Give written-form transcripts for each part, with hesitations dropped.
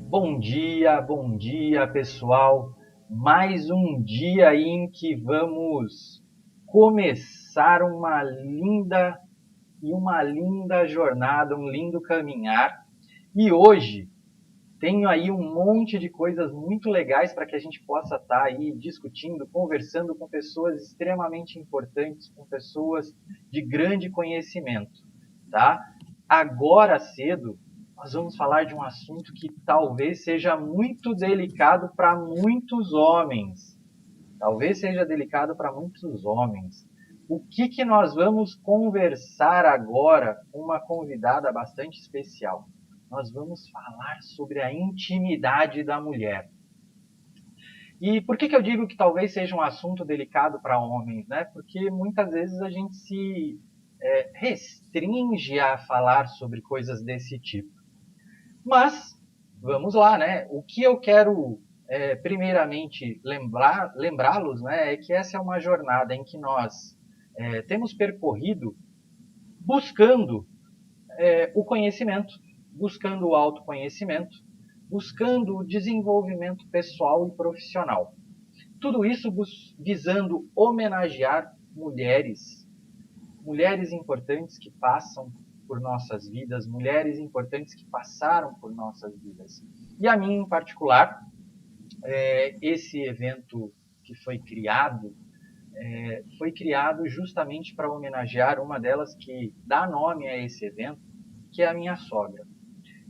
Bom dia, pessoal. Mais um dia aí em que vamos começar uma linda jornada, um lindo caminhar. E hoje tenho aí um monte de coisas muito legais para que a gente possa estar aí discutindo, conversando com pessoas extremamente importantes, com pessoas de grande conhecimento, tá? Agora cedo, nós vamos falar de um assunto que talvez seja muito delicado para muitos homens. Talvez seja delicado para muitos homens. O que nós vamos conversar agora com uma convidada bastante especial? Nós vamos falar sobre a intimidade da mulher. E por que eu digo que talvez seja um assunto delicado para homens, né? Porque muitas vezes a gente se restringe a falar sobre coisas desse tipo. Mas, vamos lá, né? O que eu quero, primeiramente, lembrá-los, né, é que essa é uma jornada em que nós temos percorrido buscando o conhecimento, buscando o autoconhecimento, buscando o desenvolvimento pessoal e profissional. Tudo isso visando homenagear mulheres importantes que passam por nossas vidas, mulheres importantes que passaram por nossas vidas. E a mim, em particular, esse evento que foi criado justamente para homenagear uma delas que dá nome a esse evento, que é a minha sogra.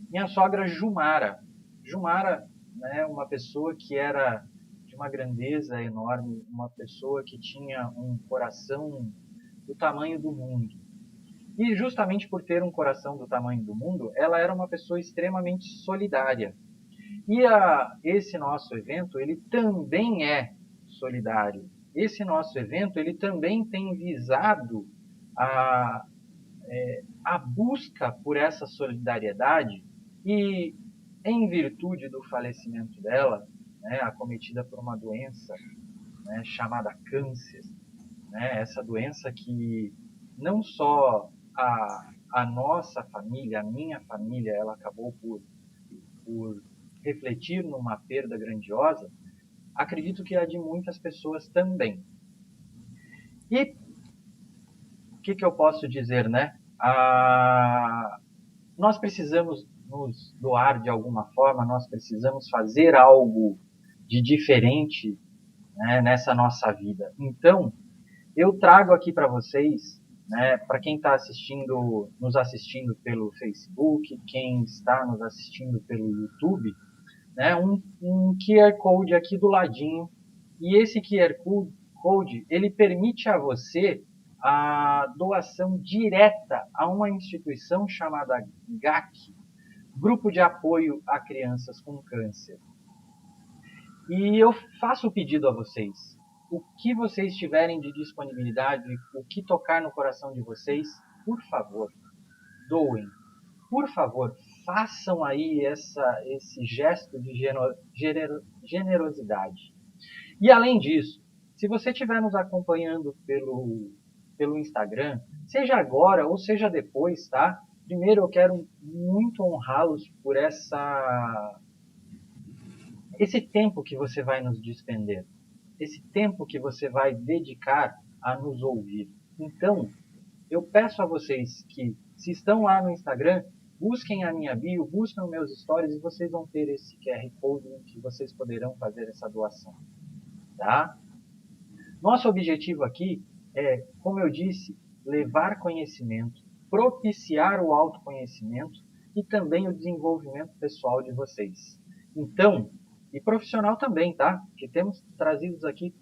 Minha sogra Jumara. Jumara, né, uma pessoa que era de uma grandeza enorme, uma pessoa que tinha um coração do tamanho do mundo. E justamente por ter um coração do tamanho do mundo, ela era uma pessoa extremamente solidária. E esse nosso evento, ele também é solidário. Esse nosso evento, ele também tem visado a busca por essa solidariedade e, em virtude do falecimento dela, né, acometida por uma doença, né, chamada câncer, né, essa doença que não só a nossa família, a minha família, ela acabou por refletir numa perda grandiosa, acredito que a de muitas pessoas também. E o que eu posso dizer, né? Nós precisamos nos doar de alguma forma, nós precisamos fazer algo de diferente, né, nessa nossa vida. Então, eu trago aqui para vocês, né, para quem está nos assistindo pelo Facebook, quem está nos assistindo pelo YouTube, né, um QR Code aqui do ladinho. E esse QR Code, ele permite a você a doação direta a uma instituição chamada GAC, Grupo de Apoio a Crianças com Câncer. E eu faço o pedido a vocês. O que vocês tiverem de disponibilidade, o que tocar no coração de vocês, por favor, doem. Por favor, façam aí esse gesto de generosidade. E além disso, se você estiver nos acompanhando pelo Instagram, seja agora ou seja depois, tá? Primeiro eu quero muito honrá-los por esse tempo que você vai nos despender, esse tempo que você vai dedicar a nos ouvir. Então, eu peço a vocês que, se estão lá no Instagram, busquem a minha bio, busquem os meus stories e vocês vão ter esse QR Code em que vocês poderão fazer essa doação. Tá? Nosso objetivo aqui é, como eu disse, levar conhecimento, propiciar o autoconhecimento e também o desenvolvimento pessoal de vocês. Então, e profissional também, tá? Que temos trazido aqui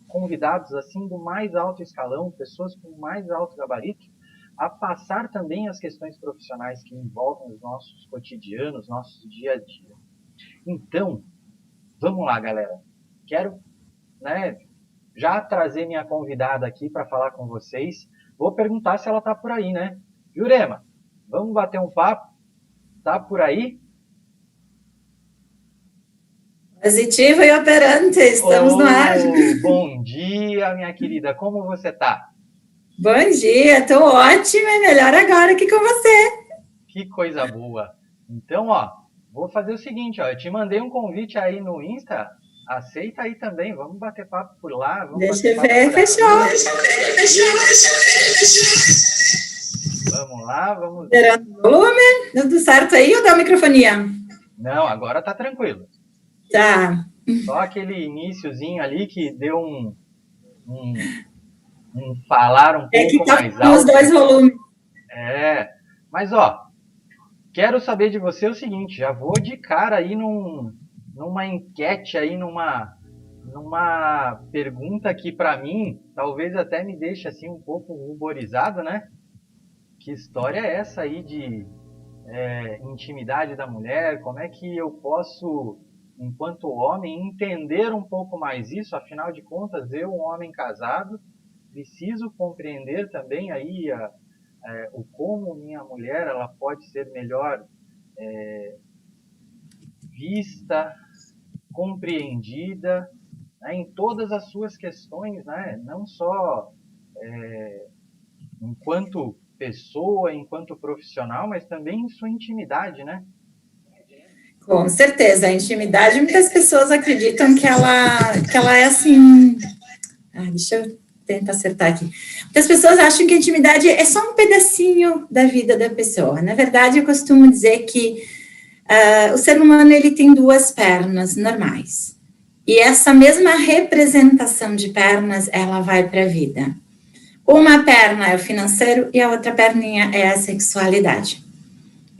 convidados assim do mais alto escalão, pessoas com mais alto gabarito, a passar também as questões profissionais que envolvem os nossos cotidianos, nossos dia a dia. Então, vamos lá, galera. Quero, né, já trazer minha convidada aqui para falar com vocês. Vou perguntar se ela está por aí, né? Jurema, vamos bater um papo? Tá por aí? Positivo e operante, estamos no ar. Bom dia, minha querida. Como você tá? Bom dia, estou ótima e melhor agora aqui com você. Que coisa boa. Então, ó, vou fazer o seguinte, ó, eu te mandei um convite aí no Insta, aceita aí também, vamos bater papo por lá, vamos Deixa bater eu papo ver, por aqui. Vamos lá, vamos... Zerando o volume, tudo certo aí ou dá microfonia? Não, agora tá tranquilo. Tá. Só aquele iniciozinho ali que deu um falar um É que pouco tá mais com os alto. dois volumes. Mas ó, quero saber de você o seguinte, já vou de cara aí numa enquete aí, numa pergunta que para mim, talvez até me deixe assim um pouco ruborizado, né? Que história é essa aí de intimidade da mulher? Como é que eu posso, enquanto homem, entender um pouco mais isso? Afinal de contas, eu, um homem casado, preciso compreender também aí o como minha mulher ela pode ser melhor vista, compreendida, né, em todas as suas questões, né? Não só enquanto pessoa, enquanto profissional, mas também em sua intimidade, né? Com certeza, a intimidade, muitas pessoas acreditam que ela é assim. Deixa eu tentar acertar aqui. Muitas pessoas acham que a intimidade é só um pedacinho da vida da pessoa. Na verdade, eu costumo dizer que o ser humano ele tem duas pernas normais. E essa mesma representação de pernas, ela vai para a vida. Uma perna é o financeiro e a outra perninha é a sexualidade.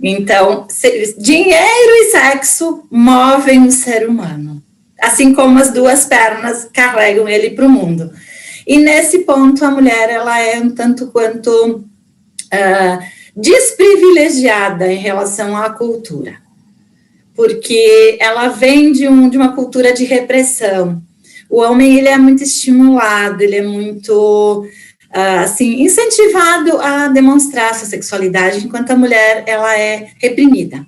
Então, dinheiro e sexo movem o ser humano, assim como as duas pernas carregam ele para o mundo. E nesse ponto, a mulher ela é um tanto quanto desprivilegiada em relação à cultura, porque ela vem de uma cultura de repressão. O homem ele é muito estimulado, ele é muito assim, incentivado a demonstrar sua sexualidade, enquanto a mulher, ela é reprimida.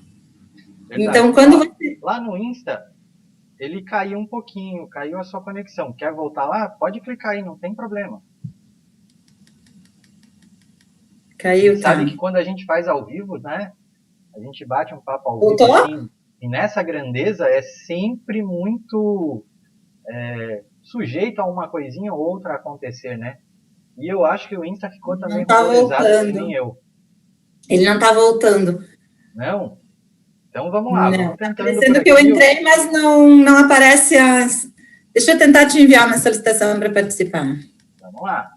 Verdade. Então, quando você... Lá no Insta, ele caiu um pouquinho, caiu a sua conexão. Quer voltar lá? Pode clicar aí, não tem problema. Caiu, Você tá. sabe que quando a gente faz ao vivo, né? A gente bate um papo ao Voltou? vivo, assim, e nessa grandeza é sempre muito sujeito a uma coisinha ou outra acontecer, né? E eu acho que o Insta ficou também Não tá ruborizado que voltando. nem eu. Ele não tá voltando. Não? Então vamos lá, Não, vamos tá tentando por parecendo aqui. que eu entrei, mas não aparece as... Deixa eu tentar te enviar uma solicitação para participar. Vamos lá.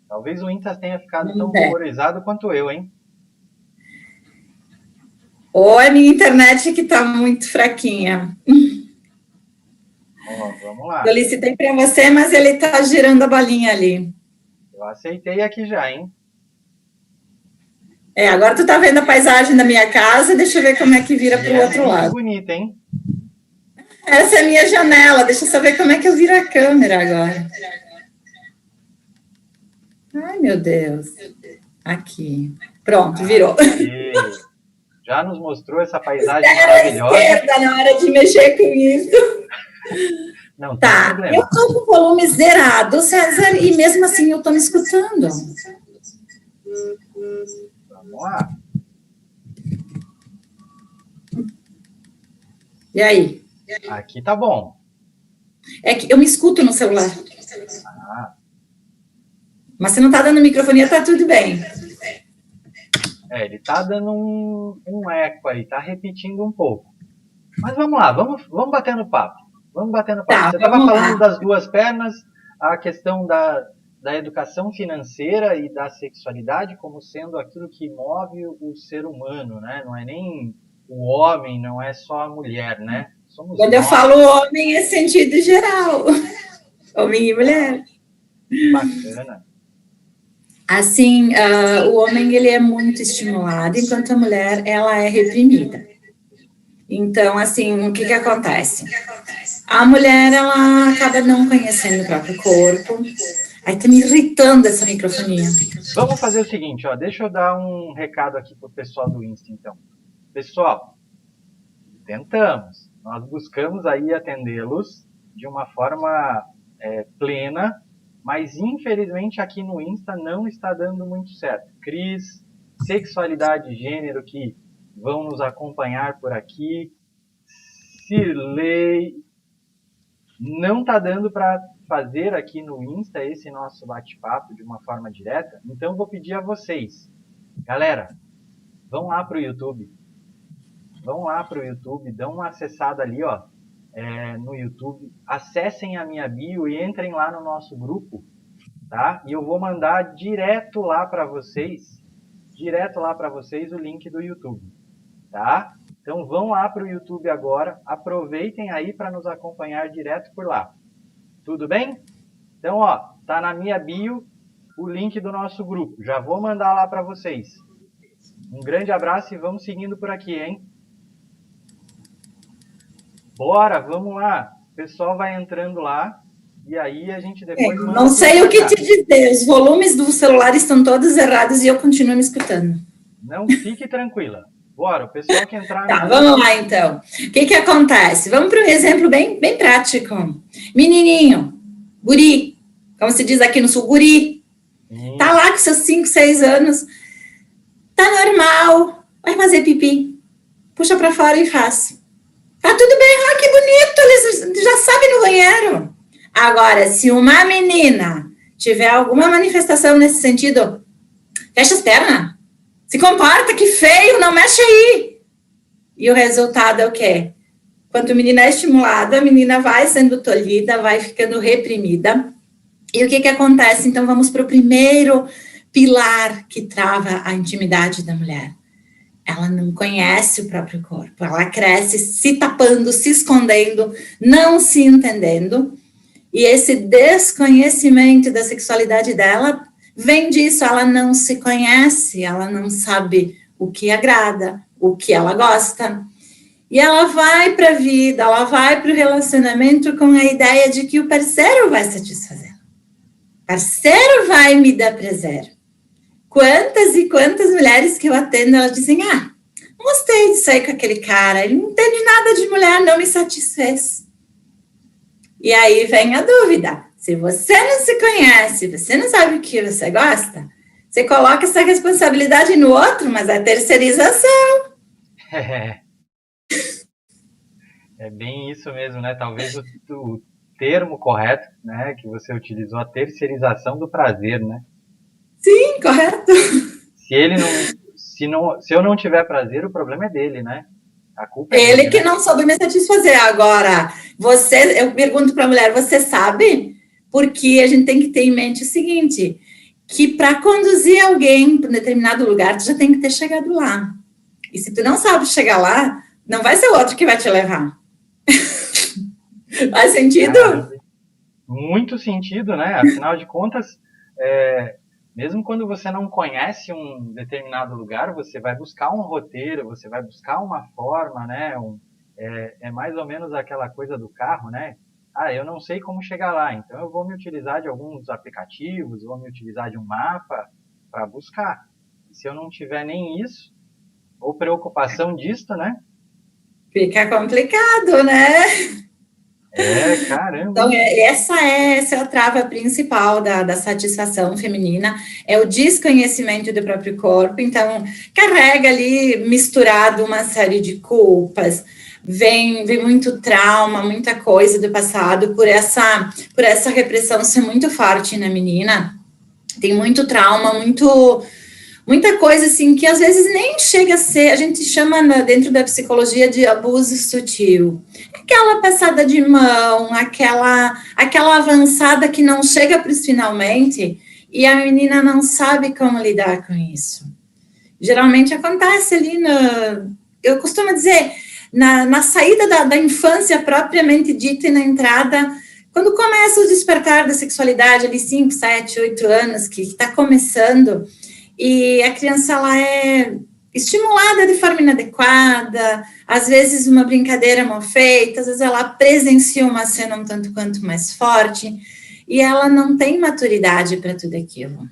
Talvez o Insta tenha ficado Vamos tão ver. ruborizado quanto eu, hein? Ou é minha internet que tá muito fraquinha. Ó, vamos lá. Solicitei para você, mas ele tá girando a bolinha ali. Eu aceitei aqui já, hein? Agora tu tá vendo a paisagem da minha casa, deixa eu ver como é que vira pro outro lado. Muito bonita, hein? Essa é a minha janela, deixa eu só ver como é que eu viro a câmera agora. Ai, meu Deus. Aqui. Pronto, virou. Já nos mostrou essa paisagem maravilhosa. Esquerda na hora de mexer com isso. Não tem problema. Eu tô com o volume zerado, César, e mesmo assim eu tô me escutando. Vamos lá. E aí? Aqui tá bom. É que eu me escuto no celular. Mas se não tá dando microfonia, tá tudo bem. Ele tá dando um eco aí, tá repetindo um pouco. Mas vamos lá, vamos batendo papo. Vamos batendo papo. Você estava falando das duas pernas, a questão da educação financeira e da sexualidade como sendo aquilo que move o ser humano, né? Não é nem o homem, não é só a mulher, né? Somos Quando eu falo homem, é sentido geral. Homem e mulher. Bacana. Assim, o homem ele é muito estimulado, enquanto a mulher ela é reprimida. Então, assim, o que acontece? A mulher ela acaba não conhecendo o próprio corpo. Aí tá me irritando essa microfonia. Vamos fazer o seguinte, ó, deixa eu dar um recado aqui pro pessoal do Insta, então. Pessoal, tentamos. Nós buscamos aí atendê-los de uma forma plena, mas infelizmente aqui no Insta não está dando muito certo. Cris, sexualidade e gênero que vão nos acompanhar por aqui, Cirlei. Não tá dando para fazer aqui no Insta esse nosso bate-papo de uma forma direta, então vou pedir a vocês. Galera, vão lá pro YouTube. Vão lá pro YouTube, dão uma acessada ali, ó, no YouTube. Acessem a minha bio e entrem lá no nosso grupo, tá? E eu vou mandar direto lá para vocês o link do YouTube, tá? Então vão lá para o YouTube agora, aproveitem aí para nos acompanhar direto por lá. Tudo bem? Então, ó, tá na minha bio o link do nosso grupo. Já vou mandar lá para vocês. Um grande abraço e vamos seguindo por aqui, hein? Bora, vamos lá. O pessoal vai entrando lá. E aí a gente depois... Não sei o que te dizer, os volumes do celular estão todos errados e eu continuo me escutando. Não, fique tranquila. Bora, o pessoal que entrar... Tá, vamos lá então. O que acontece? Vamos para um exemplo bem prático. Menininho, guri, como se diz aqui no sul, guri. Tá lá com seus 5, 6 anos, tá normal, vai fazer pipi. Puxa para fora e faz. Tá tudo bem, que bonito, eles já sabem no banheiro. Agora, se uma menina tiver alguma manifestação nesse sentido, fecha as pernas, se comporta, que feio, não mexe aí. E o resultado é o quê? Quanto a menina é estimulada, a menina vai sendo tolhida, vai ficando reprimida. E o que acontece? Então, vamos para o primeiro pilar que trava a intimidade da mulher. Ela não conhece o próprio corpo, ela cresce se tapando, se escondendo, não se entendendo. E esse desconhecimento da sexualidade dela vem disso, ela não se conhece, ela não sabe o que agrada, o que ela gosta. E ela vai para a vida, ela vai para o relacionamento com a ideia de que o parceiro vai satisfazer. O parceiro vai me dar prazer. Quantas e quantas mulheres que eu atendo, elas dizem, não gostei de sair com aquele cara, ele não entende nada de mulher, não me satisfez. E aí vem a dúvida, se você não se conhece, você não sabe o que você gosta, você coloca essa responsabilidade no outro, mas é terceirização. É bem isso mesmo, né? Talvez o termo correto, né, que você utilizou, a terceirização do prazer, né? Sim, correto. Se eu não tiver prazer, o problema é dele, né? A culpa é ele dele, que né? não soube me satisfazer. Agora, eu pergunto para a mulher, você sabe? Porque a gente tem que ter em mente o seguinte, que para conduzir alguém para um determinado lugar, tu já tem que ter chegado lá. E se tu não sabe chegar lá, não vai ser o outro que vai te levar. Faz sentido? Muito sentido, né? Afinal de contas, mesmo quando você não conhece um determinado lugar, você vai buscar um roteiro, você vai buscar uma forma, né? É mais ou menos aquela coisa do carro, né? Eu não sei como chegar lá, então eu vou me utilizar de alguns aplicativos, vou me utilizar de um mapa para buscar. E se eu não tiver nem isso, ou preocupação disto, né? Fica complicado, né? Caramba. Então, essa é a trava principal da satisfação feminina, é o desconhecimento do próprio corpo. Então, carrega ali misturado uma série de culpas, vem muito trauma, muita coisa do passado, por essa repressão ser muito forte na menina. Tem muito trauma, muita coisa assim que às vezes nem chega a ser, a gente chama dentro da psicologia de abuso sutil. Aquela passada de mão, aquela avançada que não chega para os finalmente e a menina não sabe como lidar com isso. Geralmente acontece ali eu costumo dizer, na saída da infância propriamente dita e na entrada, quando começa o despertar da sexualidade, ali 5, 7, 8 anos, que está começando, e a criança ela é estimulada de forma inadequada, às vezes uma brincadeira mal feita, às vezes ela presencia uma cena um tanto quanto mais forte, e ela não tem maturidade para tudo aquilo.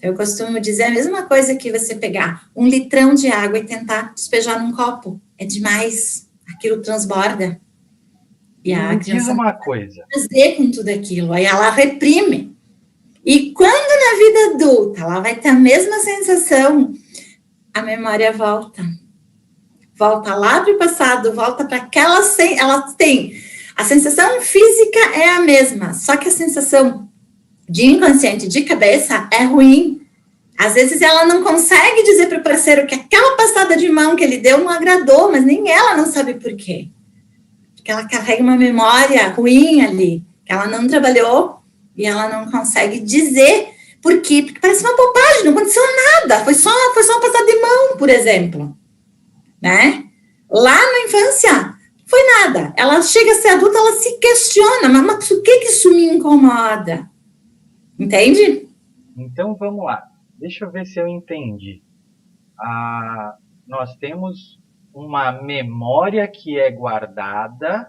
Eu costumo dizer a mesma coisa que você pegar 1 litrão de água e tentar despejar num copo. É demais, aquilo transborda. E a criança diz uma coisa. Fazer com tudo aquilo, aí ela reprime. E quando na vida adulta ela vai ter a mesma sensação, a memória volta. volta lá para o passado, volta para aquela... Ela tem... A sensação física é a mesma, só que a sensação de inconsciente de cabeça é ruim. Às vezes ela não consegue dizer para o parceiro que aquela passada de mão que ele deu não agradou, mas nem ela não sabe por quê. Porque ela carrega uma memória ruim ali, que ela não trabalhou e ela não consegue dizer por quê. Porque parece uma bobagem, não aconteceu nada, foi só uma passada de mão, por exemplo. Né? Lá na infância, foi nada. Ela chega a ser adulta, ela se questiona, mas por que isso me incomoda? Entende? Então, vamos lá. Deixa eu ver se eu entendi. Nós temos uma memória que é guardada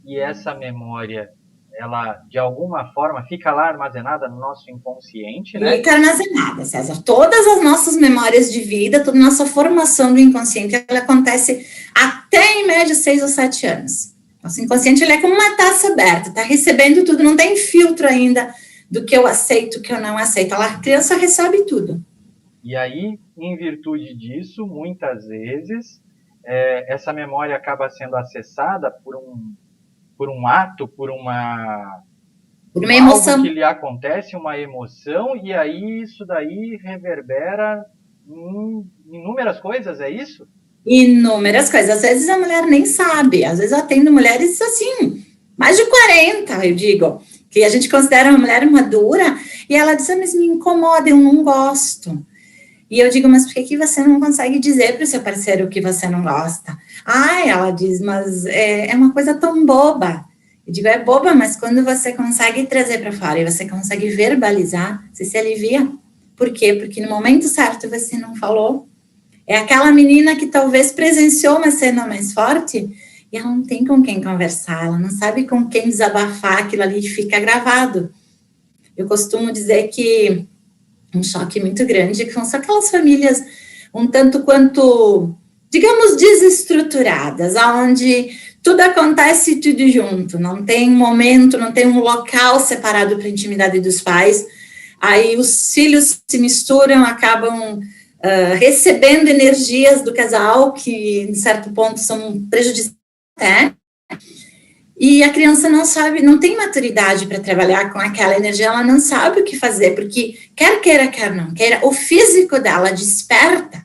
e essa memória, ela, de alguma forma, fica lá armazenada no nosso inconsciente, né? Fica armazenada, César. Todas as nossas memórias de vida, toda a nossa formação do inconsciente, ela acontece até, em média, 6 ou 7 anos. Nosso inconsciente, ele é como uma taça aberta, está recebendo tudo, não tem filtro ainda do que eu aceito, o que eu não aceito. A criança recebe tudo. E aí, em virtude disso, muitas vezes, essa memória acaba sendo acessada por um ato, por uma emoção. Algo que lhe acontece, uma emoção, e aí isso daí reverbera em inúmeras coisas, é isso? Inúmeras coisas. Às vezes a mulher nem sabe. Às vezes eu atendo mulheres assim, mais de 40, eu digo, que a gente considera uma mulher madura, e ela diz, mas me incomoda, eu não gosto. E eu digo, mas por que você não consegue dizer para o seu parceiro que você não gosta? Ela diz, mas é uma coisa tão boba. Eu digo, é boba, mas quando você consegue trazer para fora e você consegue verbalizar, você se alivia. Por quê? Porque no momento certo você não falou. É aquela menina que talvez presenciou uma cena mais forte e ela não tem com quem conversar, ela não sabe com quem desabafar, aquilo ali fica gravado. Eu costumo dizer que um choque muito grande, que são aquelas famílias um tanto quanto, digamos, desestruturadas, onde tudo acontece tudo junto, não tem um momento, não tem um local separado para a intimidade dos pais, aí os filhos se misturam, acabam recebendo energias do casal, que em certo ponto são prejudiciais, e a criança não sabe, não tem maturidade para trabalhar com aquela energia, ela não sabe o que fazer, porque quer queira, quer não queira, o físico dela desperta,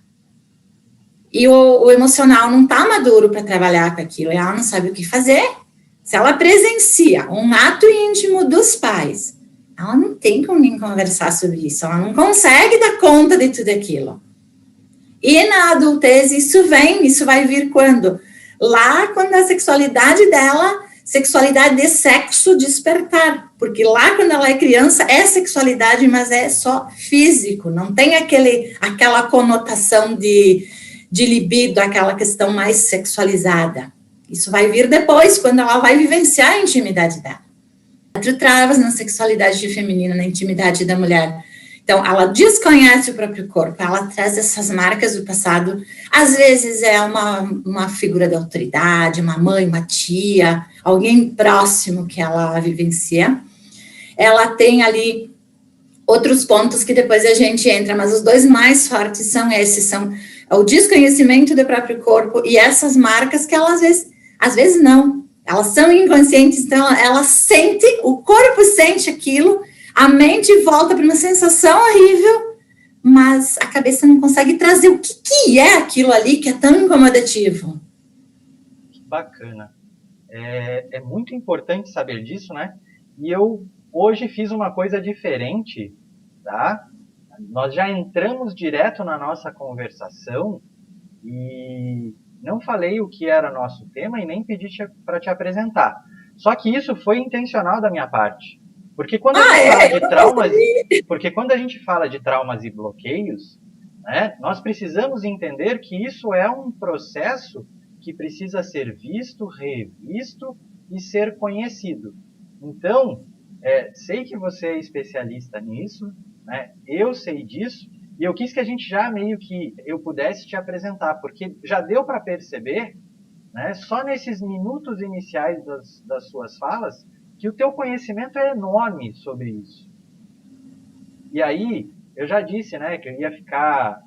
e o emocional não está maduro para trabalhar com aquilo, e ela não sabe o que fazer. Se ela presencia um ato íntimo dos pais, ela não tem com quem conversar sobre isso, ela não consegue dar conta de tudo aquilo. E na adultez isso vai vir quando? Lá quando a sexualidade dela, sexualidade de sexo despertar, porque lá quando ela é criança é sexualidade, mas é só físico, não tem aquela conotação de libido, aquela questão mais sexualizada. Isso vai vir depois, quando ela vai vivenciar a intimidade dela. 4 travas na sexualidade feminina, na intimidade da mulher. Então, ela desconhece o próprio corpo, ela traz essas marcas do passado. Às vezes é uma figura de autoridade, uma mãe, uma tia, alguém próximo que ela vivencia. Ela tem ali outros pontos que depois a gente entra, mas os 2 mais fortes são esses, são o desconhecimento do próprio corpo e essas marcas que ela às vezes não, elas são inconscientes, então ela sente, o corpo sente aquilo, a mente volta para uma sensação horrível, mas a cabeça não consegue trazer o que é aquilo ali que é tão incomodativo. Que bacana. É muito importante saber disso, né? E eu hoje fiz uma coisa diferente, tá? Nós já entramos direto na nossa conversação e não falei o que era nosso tema e nem pedi para te apresentar. Só que isso foi intencional da minha parte. Porque quando a gente fala de traumas e bloqueios, né, nós precisamos entender que isso é um processo que precisa ser visto, revisto e ser conhecido. Então, sei que você é especialista nisso, né, eu sei disso, e eu quis que a gente já meio que eu pudesse te apresentar, porque já deu para perceber, né, só nesses minutos iniciais das suas falas, que o teu conhecimento é enorme sobre isso. E aí, eu já disse, né, que eu ia ficar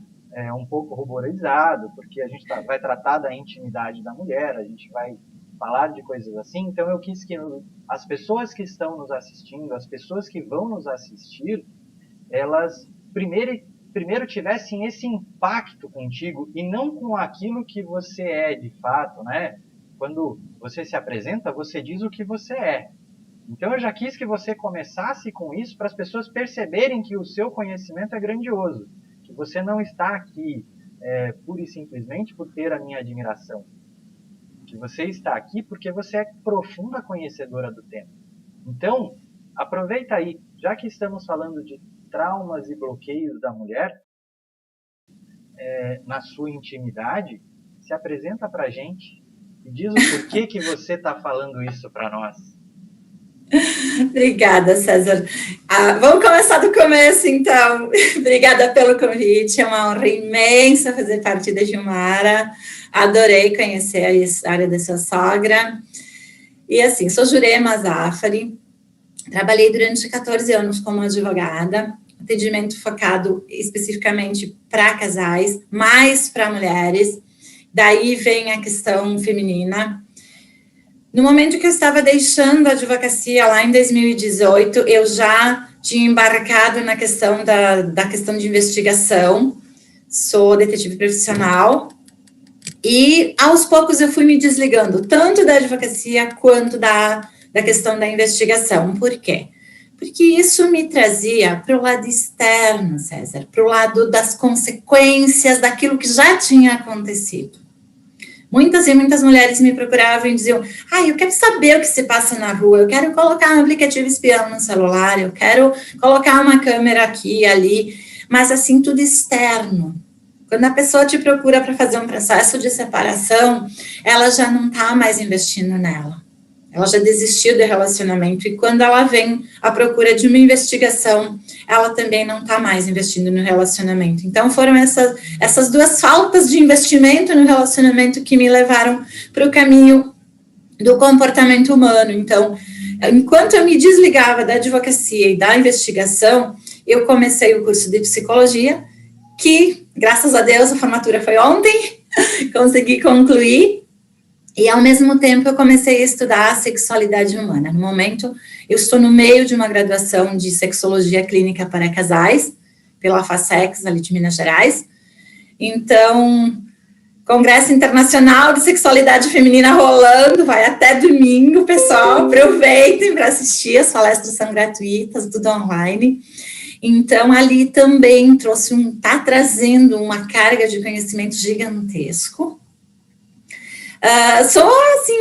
um pouco ruborizado, porque a gente vai tratar da intimidade da mulher, a gente vai falar de coisas assim. Então eu quis que as pessoas que estão nos assistindo, as pessoas que vão nos assistir, elas primeiro tivessem esse impacto contigo e não com aquilo que você é de fato, né? Quando você se apresenta, você diz o que você é. Então eu já quis que você começasse com isso para as pessoas perceberem que o seu conhecimento é grandioso, que você não está aqui pura e simplesmente por ter a minha admiração, que você está aqui porque você é profunda conhecedora do tema. Então, aproveita aí, já que estamos falando de traumas e bloqueios da mulher, na sua intimidade, se apresenta para a gente e diz o porquê que você está falando isso para nós. Obrigada, César. Vamos começar do começo, então. Obrigada pelo convite, é uma honra imensa fazer parte da Gilmara. Adorei conhecer a história da sua sogra. E assim, sou Jurema Zafari, trabalhei durante 14 anos como advogada, atendimento focado especificamente para casais, mais para mulheres. Daí vem a questão feminina. No momento que eu estava deixando a advocacia, lá em 2018, eu já tinha embarcado na questão da questão de investigação, sou detetive profissional, e aos poucos eu fui me desligando, tanto da advocacia quanto da questão da investigação. Por quê? Porque isso me trazia para o lado externo, César, para o lado das consequências daquilo que já tinha acontecido. Muitas e muitas mulheres me procuravam e diziam, eu quero saber o que se passa na rua, eu quero colocar um aplicativo espião no celular, eu quero colocar uma câmera aqui e ali, mas assim, tudo externo. Quando a pessoa te procura para fazer um processo de separação, ela já não está mais investindo nela. Ela já desistiu do relacionamento e quando ela vem à procura de uma investigação, ela também não está mais investindo no relacionamento. Então, foram essas duas faltas de investimento no relacionamento que me levaram para o caminho do comportamento humano. Então, enquanto eu me desligava da advocacia e da investigação, eu comecei o curso de psicologia, que, graças a Deus, a formatura foi ontem, consegui concluir. E, ao mesmo tempo, eu comecei a estudar a sexualidade humana. No momento, eu estou no meio de uma graduação de sexologia clínica para casais, pela FASEX, ali de Minas Gerais. Então, Congresso Internacional de Sexualidade Feminina rolando, vai até domingo, pessoal, aproveitem para assistir, as palestras são gratuitas, tudo online. Então, ali também está trazendo uma carga de conhecimento gigantesco.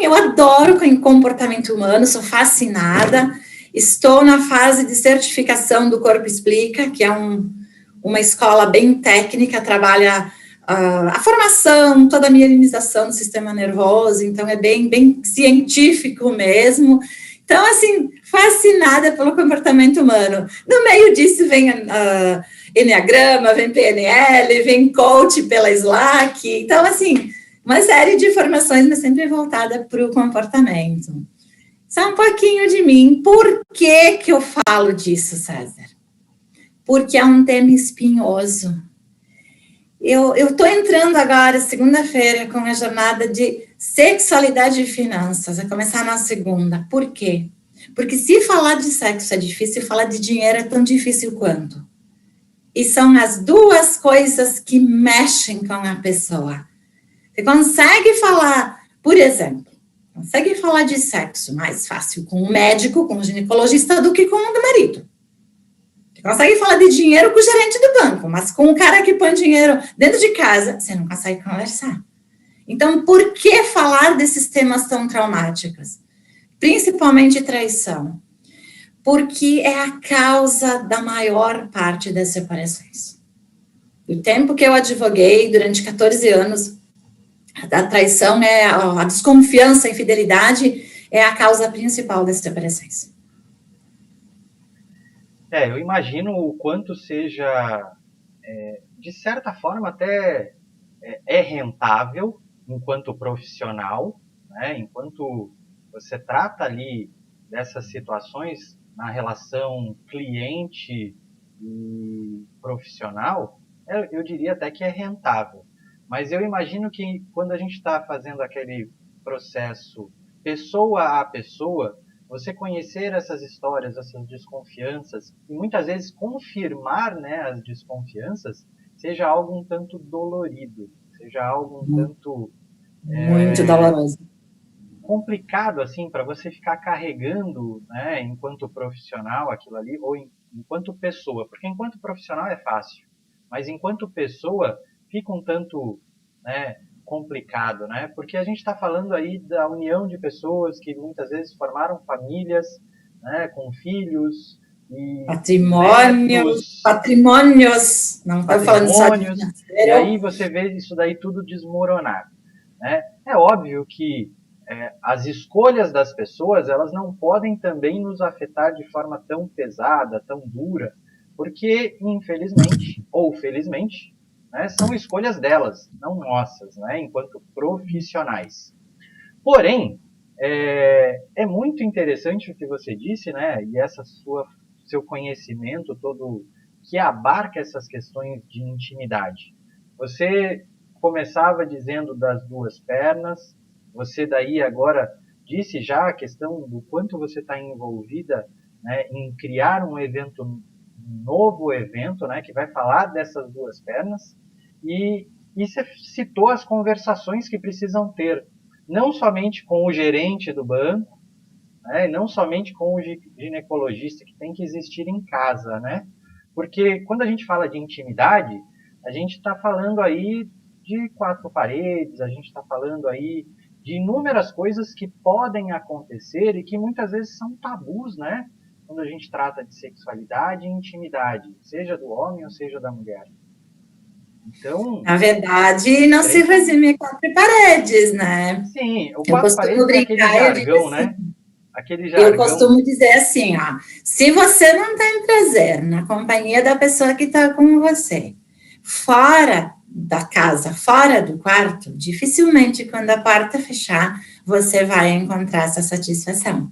Eu adoro comportamento humano, sou fascinada, estou na fase de certificação do Corpo Explica, que é uma escola bem técnica, trabalha a formação, toda a mielinização do sistema nervoso, então é bem científico mesmo. Então, assim, fascinada pelo comportamento humano. No meio disso vem Enneagrama, vem PNL, vem coach pela Slack, então, assim, uma série de informações, mas sempre voltada para o comportamento. Só um pouquinho de mim. Por que eu falo disso, César? Porque é um tema espinhoso. Eu estou entrando agora, segunda-feira, com a jornada de sexualidade e finanças, vai começar na segunda. Por quê? Porque se falar de sexo é difícil, falar de dinheiro é tão difícil quanto. E são as duas coisas que mexem com a pessoa. Você consegue falar, por exemplo, consegue falar de sexo mais fácil com um médico, com um ginecologista, do que com o marido. Você consegue falar de dinheiro com o gerente do banco, mas com o cara que põe dinheiro dentro de casa, você não consegue conversar. Então, por que falar desses temas tão traumáticos? Principalmente traição. Porque é a causa da maior parte das separações. O tempo que eu advoguei, durante 14 anos, a traição, a desconfiança, a infidelidade é a causa principal das separações. Eu imagino o quanto seja, de certa forma, até é rentável enquanto profissional, né? Enquanto você trata ali dessas situações na relação cliente e profissional, eu diria até que é rentável. Mas eu imagino que quando a gente está fazendo aquele processo pessoa a pessoa, você conhecer essas histórias, essas desconfianças, e muitas vezes confirmar, né, as desconfianças, seja algo um tanto dolorido, seja algo um tanto Muito doloroso. complicado assim para você ficar carregando, né, enquanto profissional aquilo ali, ou enquanto pessoa, porque enquanto profissional é fácil, mas enquanto pessoa fica um tanto, né, complicado, né, porque a gente está falando aí da união de pessoas que muitas vezes formaram famílias, né, com filhos e netos, Patrimônios, não estou falando só de patrimônios, e financeiro. aí você vê isso daí tudo desmoronar, né? É óbvio que as escolhas das pessoas, elas não podem também nos afetar de forma tão pesada, tão dura, porque, infelizmente, ou felizmente, né, são escolhas delas, não nossas, né, enquanto profissionais. Porém, é muito interessante o que você disse, né, e seu conhecimento todo que abarca essas questões de intimidade. Você começava dizendo das duas pernas, você daí agora disse já a questão do quanto você está envolvida, né, em criar um novo evento, né, que vai falar dessas duas pernas, e você citou as conversações que precisam ter, não somente com o gerente do banco, né, não somente com o ginecologista, que tem que existir em casa, né? Porque quando a gente fala de intimidade, a gente está falando aí de quatro paredes, a gente está falando aí de inúmeras coisas que podem acontecer e que muitas vezes são tabus, né? Quando a gente trata de sexualidade e intimidade, seja do homem ou seja da mulher. Então, Na verdade, não se resume a quatro paredes, né? sim, o Eu quatro costumo paredes é aquele brincar, eu digo jargão, assim, né? Aquele jargão. eu costumo dizer assim, ó, se você não tem prazer na companhia da pessoa que está com você, fora da casa, fora do quarto, dificilmente quando a porta fechar, você vai encontrar essa satisfação.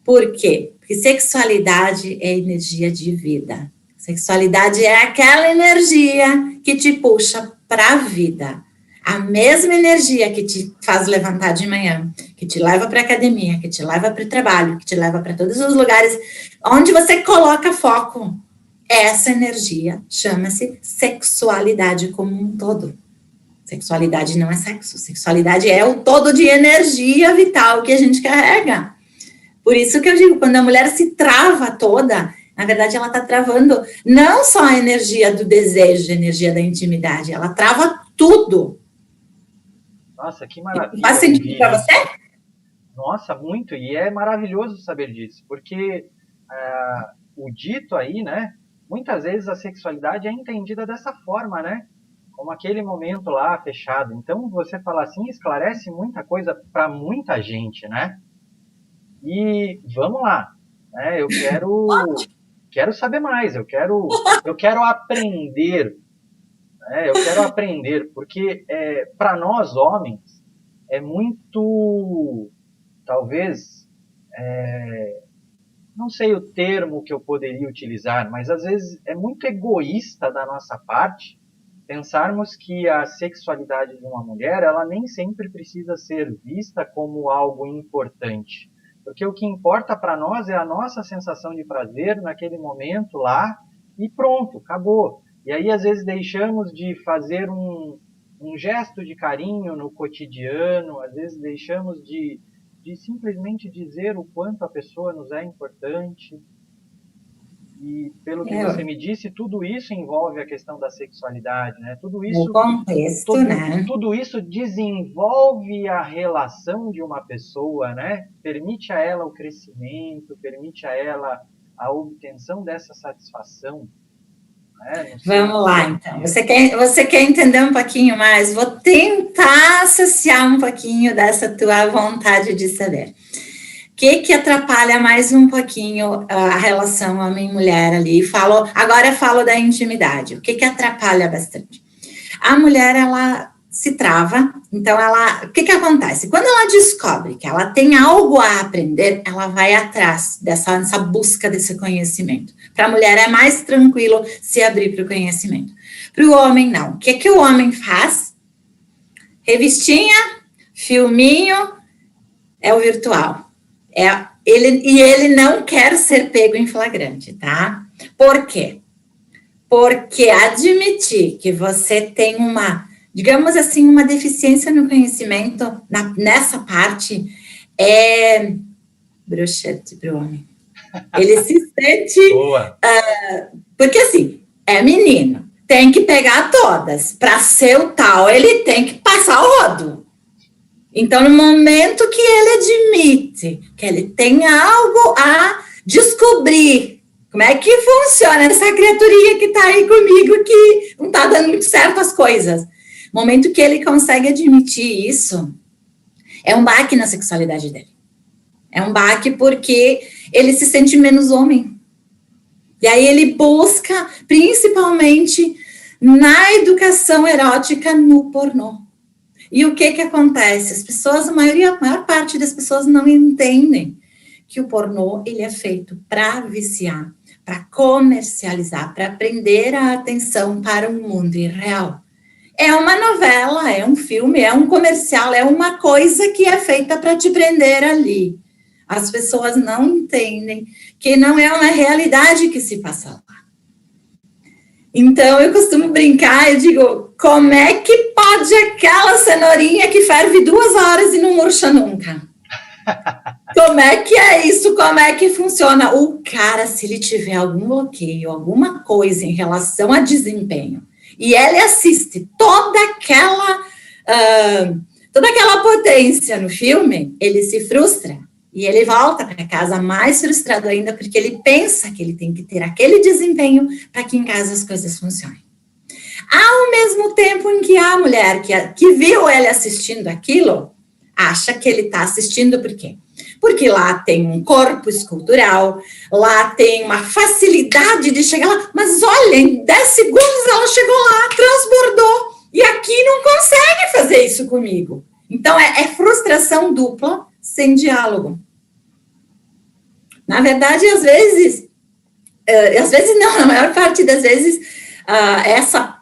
Por quê? Porque sexualidade é energia de vida. Sexualidade é aquela energia que te puxa para a vida. A mesma energia que te faz levantar de manhã, que te leva para a academia, que te leva para o trabalho, que te leva para todos os lugares onde você coloca foco. Essa energia chama-se sexualidade como um todo. Sexualidade não é sexo. Sexualidade é o todo de energia vital que a gente carrega. Por isso que eu digo, quando a mulher se trava toda, na verdade ela está travando não só a energia do desejo, a energia da intimidade, ela trava tudo. Nossa, que maravilha. Faz sentido para você? Nossa, muito. E é maravilhoso saber disso, porque o dito aí, né? Muitas vezes a sexualidade é entendida dessa forma, né? Como aquele momento lá fechado. Então, você falar assim esclarece muita coisa para muita gente, né? E vamos lá, né? Eu quero saber mais. Eu quero aprender, né? Eu quero aprender, porque para nós homens é muito, talvez, não sei o termo que eu poderia utilizar, mas às vezes é muito egoísta da nossa parte pensarmos que a sexualidade de uma mulher, ela nem sempre precisa ser vista como algo importante. Porque o que importa para nós é a nossa sensação de prazer naquele momento lá e pronto, acabou. E aí às vezes deixamos de fazer um gesto de carinho no cotidiano, às vezes deixamos de simplesmente dizer o quanto a pessoa nos é importante. E pelo que você me disse, tudo isso envolve a questão da sexualidade, né? Tudo isso, no contexto, né? Tudo isso desenvolve a relação de uma pessoa, né? Permite a ela o crescimento, permite a ela a obtenção dessa satisfação. Né? Vamos lá, então. Você quer entender um pouquinho mais? Vou tentar associar um pouquinho dessa tua vontade de saber. O que atrapalha mais um pouquinho a relação homem-mulher ali? Agora eu falo da intimidade. O que atrapalha bastante? A mulher, ela se trava, então o que acontece? Quando ela descobre que ela tem algo a aprender, ela vai atrás dessa busca desse conhecimento. Para a mulher é mais tranquilo se abrir para o conhecimento. Para o homem, não. O que o homem faz? Revistinha, filminho, é o virtual. Ele não quer ser pego em flagrante, tá? Por quê? Porque admitir que você tem digamos assim, uma deficiência no conhecimento nessa parte é broxante para o homem. Ele se sente... porque assim, é menino, tem que pegar todas. Para ser o tal, ele tem que passar o rodo. Então, no momento que ele admite que ele tem algo a descobrir, como é que funciona essa criaturinha que está aí comigo, que não está dando muito certo as coisas. No momento que ele consegue admitir isso, é um baque na sexualidade dele. É um baque porque ele se sente menos homem. E aí ele busca, principalmente, na educação erótica, no pornô. E o que acontece? As pessoas, a maior parte das pessoas não entendem que o pornô, ele é feito para viciar, para comercializar, para prender a atenção para um mundo irreal. É uma novela, é um filme, é um comercial, é uma coisa que é feita para te prender ali. As pessoas não entendem que não é uma realidade que se passa lá. Então, eu costumo brincar, eu digo, como é que pode aquela cenourinha que ferve 2 horas e não murcha nunca? Como é que é isso? Como é que funciona? O cara, se ele tiver algum bloqueio, alguma coisa em relação a desempenho, e ele assiste toda aquela potência no filme, ele se frustra. E ele volta para casa mais frustrado ainda, porque ele pensa que ele tem que ter aquele desempenho para que em casa as coisas funcionem. Ao mesmo tempo em que a mulher que viu ele assistindo aquilo, acha que ele está assistindo por quê? Porque lá tem um corpo escultural, lá tem uma facilidade de chegar lá, mas olha, em 10 segundos ela chegou lá, transbordou, e aqui não consegue fazer isso comigo. Então, é frustração dupla, sem diálogo. Na verdade, às vezes não, na maior parte das vezes,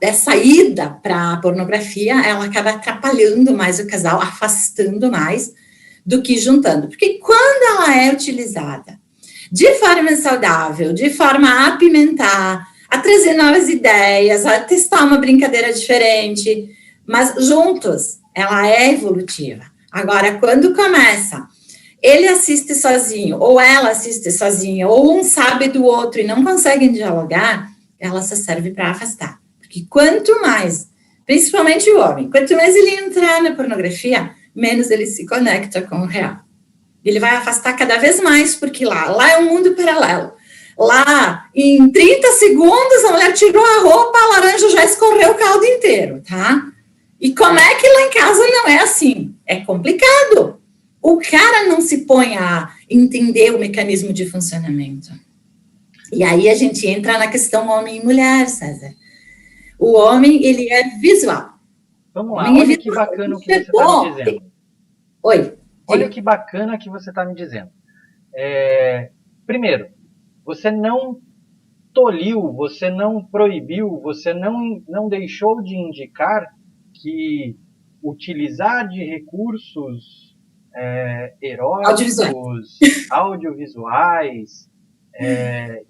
essa ida para a pornografia, ela acaba atrapalhando mais o casal, afastando mais do que juntando. Porque quando ela é utilizada de forma saudável, de forma a apimentar, a trazer novas ideias, a testar uma brincadeira diferente, mas juntos, ela é evolutiva. Agora, quando começa, ele assiste sozinho, ou ela assiste sozinha, ou um sabe do outro e não conseguem dialogar, ela só serve para afastar. Porque quanto mais, principalmente o homem, quanto mais ele entrar na pornografia, menos ele se conecta com o real. Ele vai afastar cada vez mais, porque lá é um mundo paralelo. Lá, em 30 segundos, a mulher tirou a roupa, a laranja já escorreu o caldo inteiro, tá? E como é que lá em casa não é assim? É complicado. O cara não se põe a entender o mecanismo de funcionamento. E aí a gente entra na questão homem e mulher, César. O homem, ele é visual. Vamos lá, olha que bacana o que você está me dizendo. Oi. Olha que bacana que você está me dizendo. Primeiro, você não toliu, você não proibiu, você não deixou de indicar que utilizar de recursos eróticos, audiovisuais,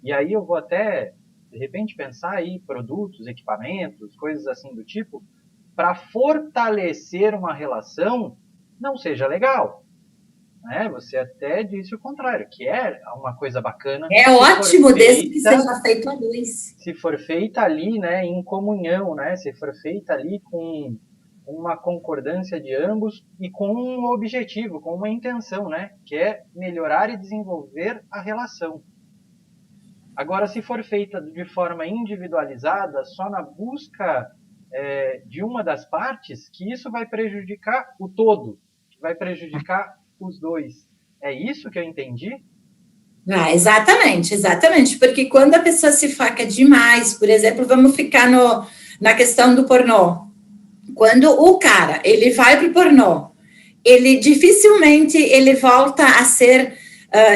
e aí eu vou até, de repente, pensar aí produtos, equipamentos, coisas assim do tipo, para fortalecer uma relação, não seja legal. Você até disse o contrário, que é uma coisa bacana. É ótimo, desde que seja feito a dois. Se for feita ali, em comunhão, se for feita ali com uma concordância de ambos e com um objetivo, com uma intenção, que é melhorar e desenvolver a relação. Agora, se for feita de forma individualizada, só na busca de uma das partes, que isso vai prejudicar o todo, vai prejudicar os dois. É isso que eu entendi? Exatamente, porque quando a pessoa se foca demais, por exemplo, vamos ficar na questão do pornô. Quando o cara, ele vai pro pornô, ele dificilmente ele volta a ser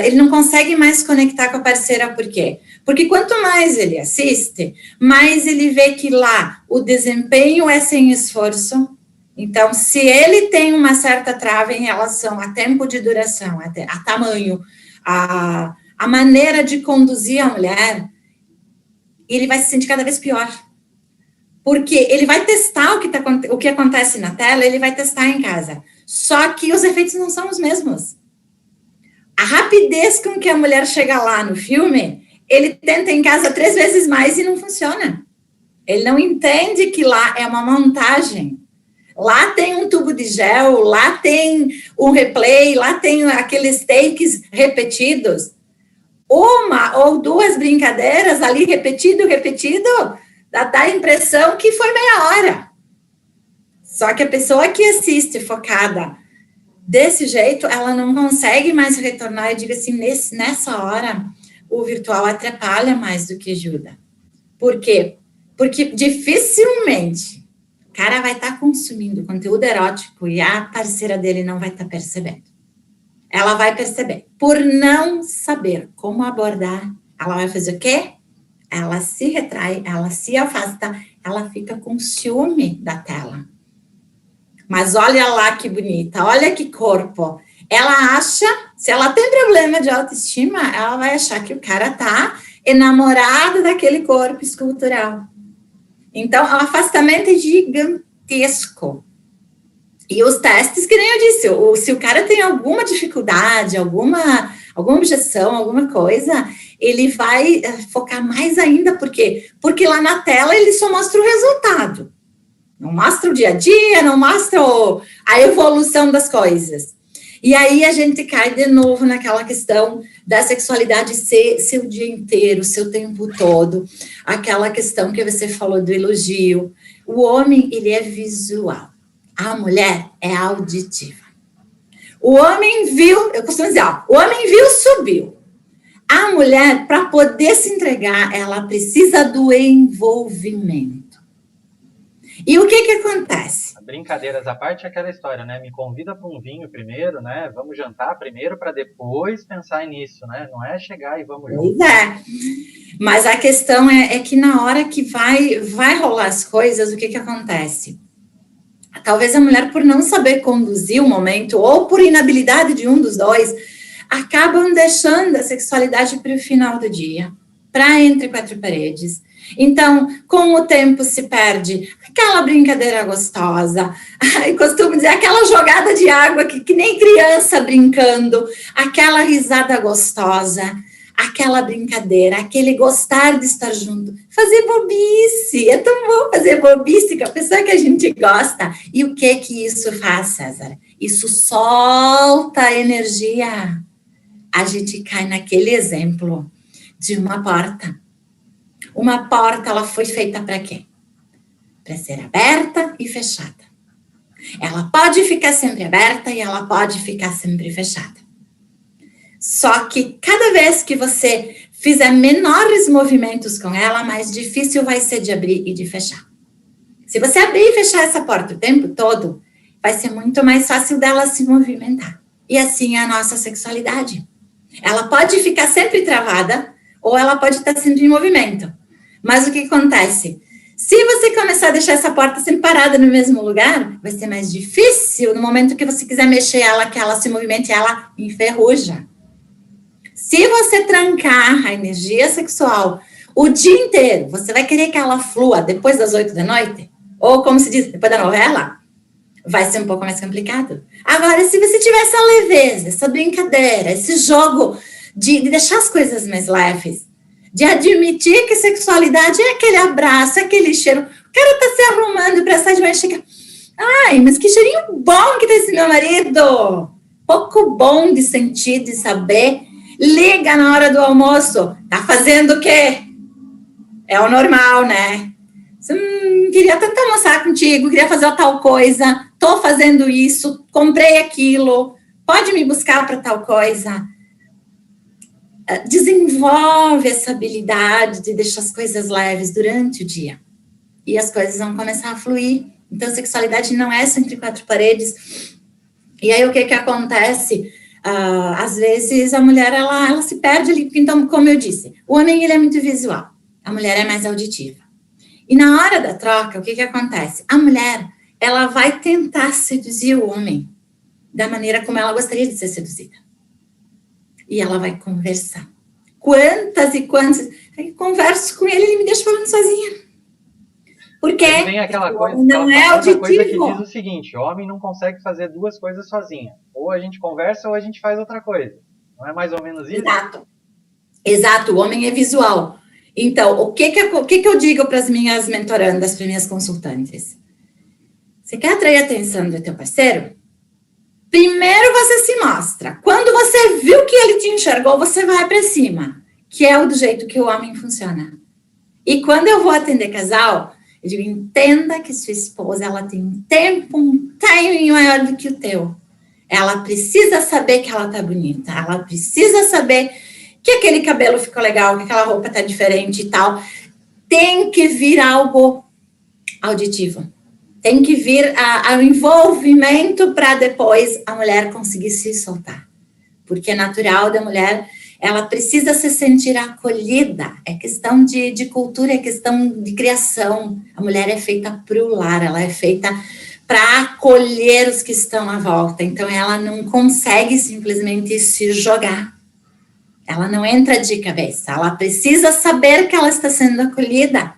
ele não consegue mais conectar com a parceira, por quê? Porque quanto mais ele assiste, mais ele vê que lá o desempenho é sem esforço. Então, se ele tem uma certa trava em relação a tempo de duração, a tamanho, a maneira de conduzir a mulher, ele vai se sentir cada vez pior. Porque ele vai testar o que acontece na tela, ele vai testar em casa. Só que os efeitos não são os mesmos. A rapidez com que a mulher chega lá no filme, ele tenta em casa 3 vezes mais e não funciona. Ele não entende que lá é uma montagem. Lá tem um tubo de gel, lá tem um replay, lá tem aqueles takes repetidos. Uma ou 2 brincadeiras ali, repetido, dá a impressão que foi meia hora. Só que a pessoa que assiste focada desse jeito, ela não consegue mais retornar. Eu digo assim, nessa hora, o virtual atrapalha mais do que ajuda. Por quê? Porque dificilmente o cara vai estar consumindo conteúdo erótico e a parceira dele não vai estar percebendo. Ela vai perceber. Por não saber como abordar, ela vai fazer o quê? Ela se retrai, ela se afasta, ela fica com ciúme da tela. Mas olha lá que bonita, olha que corpo. Ela acha, se ela tem problema de autoestima, ela vai achar que o cara tá enamorado daquele corpo escultural. Então, o afastamento é gigantesco. E os testes, que nem eu disse, se o cara tem alguma dificuldade, alguma objeção, alguma coisa, ele vai focar mais ainda. Por quê? Porque lá na tela ele só mostra o resultado. Não mostra o dia a dia, não mostra a evolução das coisas. E aí a gente cai de novo naquela questão da sexualidade ser seu dia inteiro, seu tempo todo. Aquela questão que você falou do elogio. O homem, ele é visual. A mulher é auditiva. O homem viu, eu costumo dizer, ó, o homem viu, subiu. A mulher, para poder se entregar, ela precisa do envolvimento. E o que acontece? Brincadeiras à parte é aquela história, né? Me convida para um vinho primeiro, né? Vamos jantar primeiro para depois pensar nisso, né? Não é chegar e vamos junto. Pois é. Mas a questão é que na hora que vai rolar as coisas, o que acontece? Talvez a mulher, por não saber conduzir o momento, ou por inabilidade de um dos dois, acabam deixando a sexualidade para o final do dia, para entre 4 paredes. Então, com o tempo se perde aquela brincadeira gostosa, eu costumo dizer, aquela jogada de água que nem criança brincando, aquela risada gostosa, aquela brincadeira, aquele gostar de estar junto, fazer bobice, é tão bom fazer bobice com a pessoa que a gente gosta. E o que isso faz, César? Isso solta energia. A gente cai naquele exemplo de uma porta. Uma porta, ela foi feita para quê? Para ser aberta e fechada. Ela pode ficar sempre aberta e ela pode ficar sempre fechada. Só que cada vez que você fizer menores movimentos com ela, mais difícil vai ser de abrir e de fechar. Se você abrir e fechar essa porta o tempo todo, vai ser muito mais fácil dela se movimentar. E assim é a nossa sexualidade. Ela pode ficar sempre travada ou ela pode estar sempre em movimento. Mas o que acontece? Se você começar a deixar essa porta sempre parada no mesmo lugar, vai ser mais difícil no momento que você quiser mexer ela, que ela se movimente, ela enferruja. Se você trancar a energia sexual o dia inteiro, você vai querer que ela flua depois das 8 da noite? Ou, como se diz, depois da novela? Vai ser um pouco mais complicado. Agora, se você tiver essa leveza, essa brincadeira, esse jogo de deixar as coisas mais leves, de admitir que sexualidade é aquele abraço, é aquele cheiro. O cara tá se arrumando para sair de manhã, chega. Ai, mas que cheirinho bom que tem esse meu marido. Pouco bom de sentir, de saber. Liga na hora do almoço. Tá fazendo o quê? É o normal, né? Queria tanto almoçar contigo, queria fazer tal coisa. Tô fazendo isso, comprei aquilo. Pode me buscar para tal coisa. Desenvolve essa habilidade de deixar as coisas leves durante o dia. E as coisas vão começar a fluir. Então, a sexualidade não é só entre 4 paredes. E aí, o que acontece? Às vezes a mulher, ela se perde ali, porque, então, como eu disse, o homem, ele é muito visual, a mulher é mais auditiva. E na hora da troca, o que acontece? A mulher, ela vai tentar seduzir o homem da maneira como ela gostaria de ser seduzida. E ela vai conversar. Quantas e quantas... Eu converso com ele, ele me deixa falando sozinha. Por quê? Aí vem aquela coisa, não é auditivo. Coisa que diz o seguinte: homem não consegue fazer duas coisas sozinha. Ou a gente conversa ou a gente faz outra coisa. Não é mais ou menos isso? Exato, o homem é visual. Então, o que eu digo para as minhas mentorandas, para as minhas consultantes? Você quer atrair a atenção do teu parceiro? Primeiro você se mostra. Quando você viu que ele te enxergou, você vai para cima. Que é do jeito que o homem funciona. E quando eu vou atender casal, eu digo, entenda que sua esposa, ela tem um timing maior do que o teu. Ela precisa saber que ela tá bonita. Ela precisa saber que aquele cabelo ficou legal, que aquela roupa tá diferente e tal. Tem que vir algo auditivo. Tem que vir ao envolvimento para depois a mulher conseguir se soltar. Porque é natural da mulher, ela precisa se sentir acolhida. É questão de cultura, é questão de criação. A mulher é feita para o lar, ela é feita para acolher os que estão à volta. Então, ela não consegue simplesmente se jogar. Ela não entra de cabeça. Ela precisa saber que ela está sendo acolhida.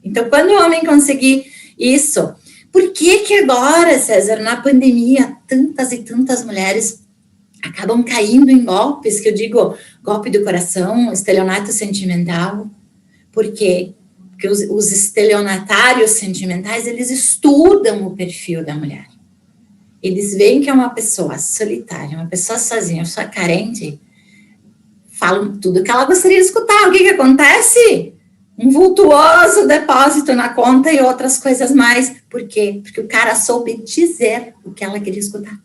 Então, quando o homem conseguir isso... Por que agora, César, na pandemia, tantas e tantas mulheres acabam caindo em golpes, que eu digo golpe do coração, estelionato sentimental? Por quê? Porque os estelionatários sentimentais, eles estudam o perfil da mulher. Eles veem que é uma pessoa solitária, uma pessoa sozinha, uma pessoa carente, falam tudo que ela gostaria de escutar. O que acontece? Um vultuoso depósito na conta e outras coisas mais. Por quê? Porque o cara soube dizer o que ela queria escutar.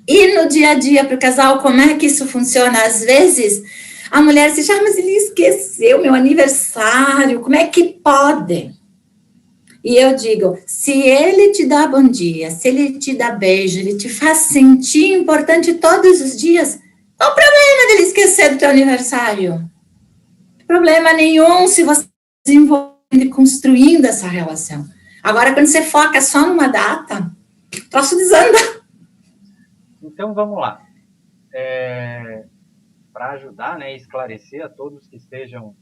E no dia a dia, para o casal, como é que isso funciona? Às vezes, a mulher diz, mas ele esqueceu meu aniversário, como é que pode? E eu digo, se ele te dá bom dia, se ele te dá beijo, ele te faz sentir importante todos os dias, qual o problema dele esquecer do teu aniversário? Problema nenhum se você desenvolve construindo essa relação. Agora, quando você foca só numa data, o troço desanda. Então, vamos lá. Para ajudar, né, esclarecer a todos que estejam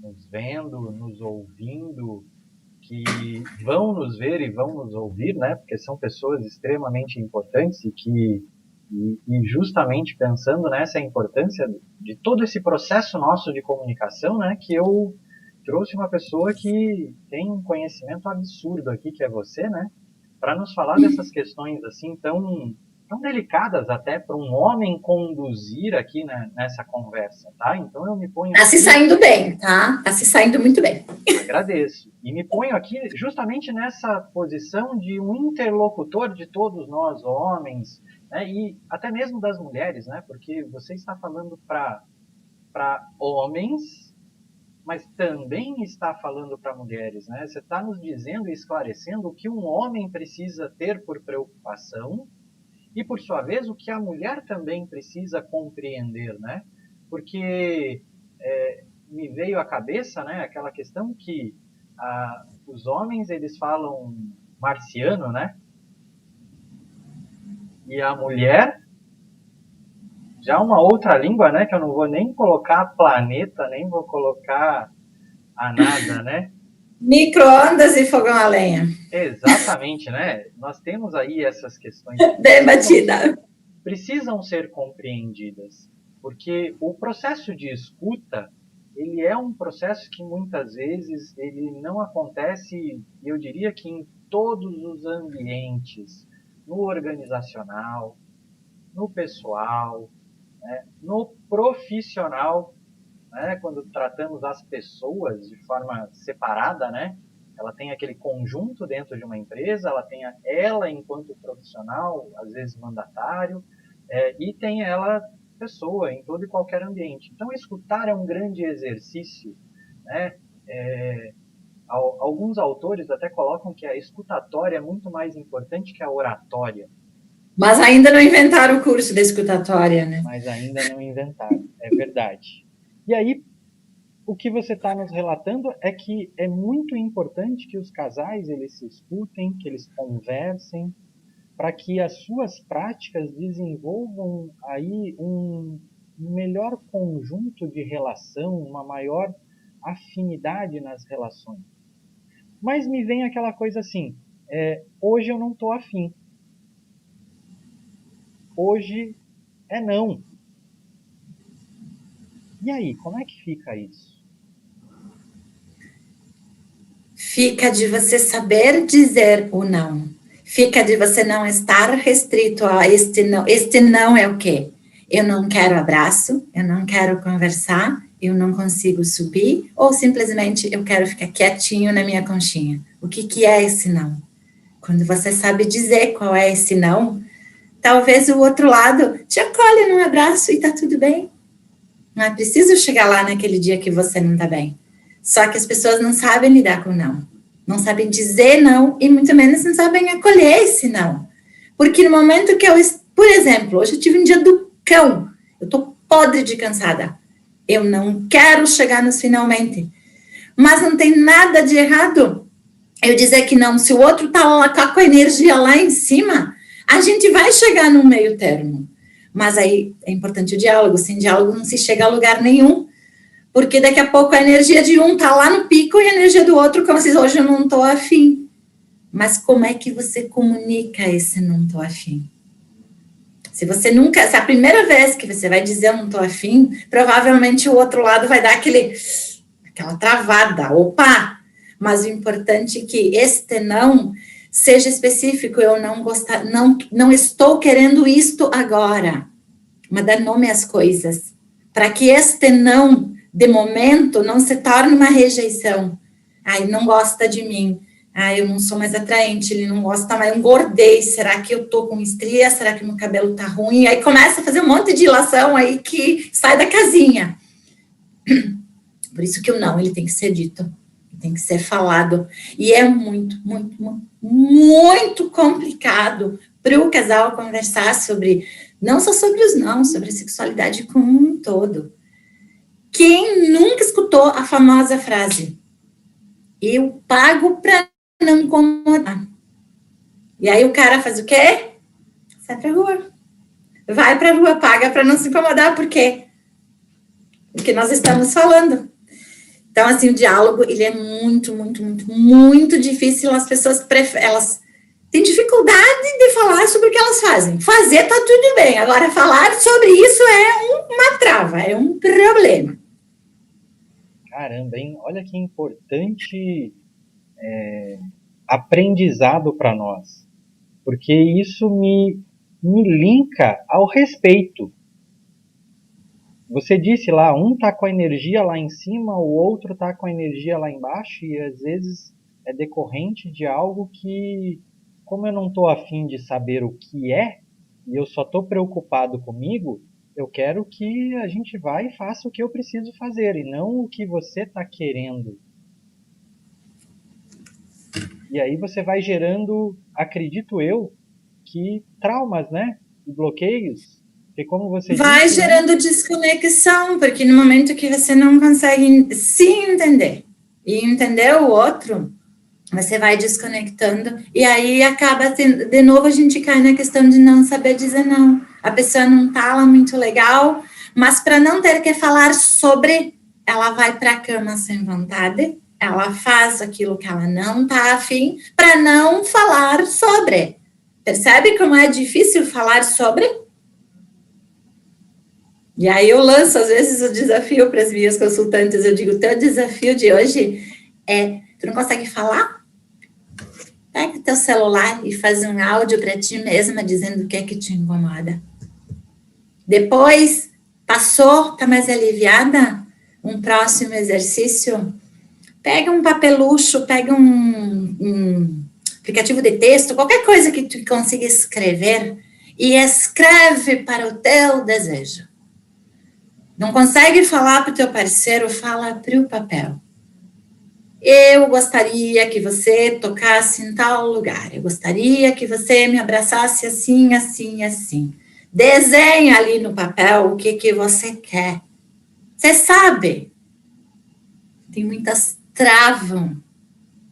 nos vendo, nos ouvindo, que vão nos ver e vão nos ouvir, né, porque são pessoas extremamente importantes e justamente pensando nessa importância de todo esse processo nosso de comunicação, né, que eu trouxe uma pessoa que tem um conhecimento absurdo aqui, que é você, né, para nos falar dessas questões assim tão delicadas até para um homem conduzir aqui, né, nessa conversa, tá? Então eu me ponho se saindo bem, tá? Tá se saindo muito bem. Agradeço. E me ponho aqui justamente nessa posição de um interlocutor de todos nós, homens, né, e até mesmo das mulheres, né? Porque você está falando para homens, mas também está falando para mulheres, né? Você está nos dizendo e esclarecendo o que um homem precisa ter por preocupação e, por sua vez, o que a mulher também precisa compreender, né? Porque me veio à cabeça, né, aquela questão que os homens, eles falam marciano, né? E a mulher, já uma outra língua, né, que eu não vou nem colocar planeta, nem vou colocar a nada, né? Micro-ondas e fogão a lenha. Exatamente, né? Nós temos aí essas questões bem batida. Precisam ser compreendidas, porque o processo de escuta, ele é um processo que muitas vezes ele não acontece, eu diria que em todos os ambientes, no organizacional, no pessoal, né, no profissional, né, quando tratamos as pessoas de forma separada, né? Ela tem aquele conjunto dentro de uma empresa, ela tem ela enquanto profissional, às vezes mandatário, e tem ela pessoa em todo e qualquer ambiente. Então, escutar é um grande exercício, né? Alguns autores até colocam que a escutatória é muito mais importante que a oratória, Mas ainda não inventaram o curso da escutatória, né? Mas ainda não inventaram, é verdade. E aí, o que você está nos relatando é que é muito importante que os casais eles se escutem, que eles conversem, para que as suas práticas desenvolvam aí um melhor conjunto de relação, uma maior afinidade nas relações. Mas me vem aquela coisa assim, hoje eu não estou afim. Hoje é não. E aí, como é que fica isso? Fica de você saber dizer o não. Fica de você não estar restrito a este não. Este não é o quê? Eu não quero abraço, eu não quero conversar, eu não consigo subir, ou simplesmente eu quero ficar quietinho na minha conchinha. O que é esse não? Quando você sabe dizer qual é esse não, talvez o outro lado te acolhe num abraço e tá tudo bem. Não é preciso chegar lá naquele dia que você não tá bem. Só que as pessoas não sabem lidar com não. Não sabem dizer não e muito menos não sabem acolher esse não. Porque no momento que por exemplo, hoje eu tive um dia do cão. Eu tô podre de cansada. Eu não quero chegar nos finalmente. Mas não tem nada de errado eu dizer que não. Se o outro tá lá com a energia lá em cima, a gente vai chegar num meio termo. Mas aí é importante o diálogo. Sem diálogo não se chega a lugar nenhum. Porque daqui a pouco a energia de um tá lá no pico e a energia do outro, como se hoje eu não tô afim. Mas como é que você comunica esse não tô afim? Se a primeira vez que você vai dizer eu não tô afim, provavelmente o outro lado vai dar aquela travada, opa! Mas o importante é que este não seja específico, eu não estou querendo isto agora. Mas dar nome às coisas. Para que este não de momento, não se torne uma rejeição. Ele não gosta de mim. Eu não sou mais atraente, ele não gosta mais, eu engordei, será que eu tô com estria, será que meu cabelo tá ruim? Aí começa a fazer um monte de ilação aí que sai da casinha. Por isso que o não, ele tem que ser dito, tem que ser falado. E é muito, muito, muito, muito complicado para o casal conversar sobre, não só sobre os não, sobre a sexualidade como um todo. Quem nunca escutou a famosa frase, eu pago para não incomodar? E aí o cara faz o quê? Sai pra rua. Vai pra rua, paga para não se incomodar, por quê? Porque nós estamos falando. Então, assim, o diálogo, ele é muito, muito, muito, muito difícil. As pessoas elas têm dificuldade de falar sobre o que elas fazem. Fazer tá tudo bem. Agora, falar sobre isso é uma trava, é um problema. Caramba, hein? Olha que importante aprendizado para nós. Porque isso me linka ao respeito. Você disse lá, um tá com a energia lá em cima, o outro tá com a energia lá embaixo, e às vezes é decorrente de algo que, como eu não tô afim de saber o que é, e eu só tô preocupado comigo, eu quero que a gente vá e faça o que eu preciso fazer, e não o que você tá querendo. E aí você vai gerando, acredito eu, que traumas, né? E bloqueios. Porque como você vai disse, gerando desconexão, porque no momento que você não consegue se entender e entender o outro, você vai desconectando e aí acaba, de novo a gente cai na questão de não saber dizer não. A pessoa não tá lá muito legal, mas para não ter que falar sobre, ela vai para a cama sem vontade, ela faz aquilo que ela não tá afim para não falar sobre. Percebe como é difícil falar sobre? E aí eu lanço, às vezes, o desafio para as minhas consultantes. Eu digo, teu desafio de hoje tu não consegue falar? Pega teu celular e faz um áudio para ti mesma dizendo o que é que te incomoda. Depois, passou, tá mais aliviada? Um próximo exercício, pega um papelucho, pega um aplicativo de texto, qualquer coisa que tu consiga escrever e escreve para o teu desejo. Não consegue falar para o teu parceiro, fala para o papel. eu gostaria que você tocasse em tal lugar, eu gostaria que você me abraçasse assim, assim, assim. Desenha ali no papel o que, que você quer. Você sabe, tem muitas travam,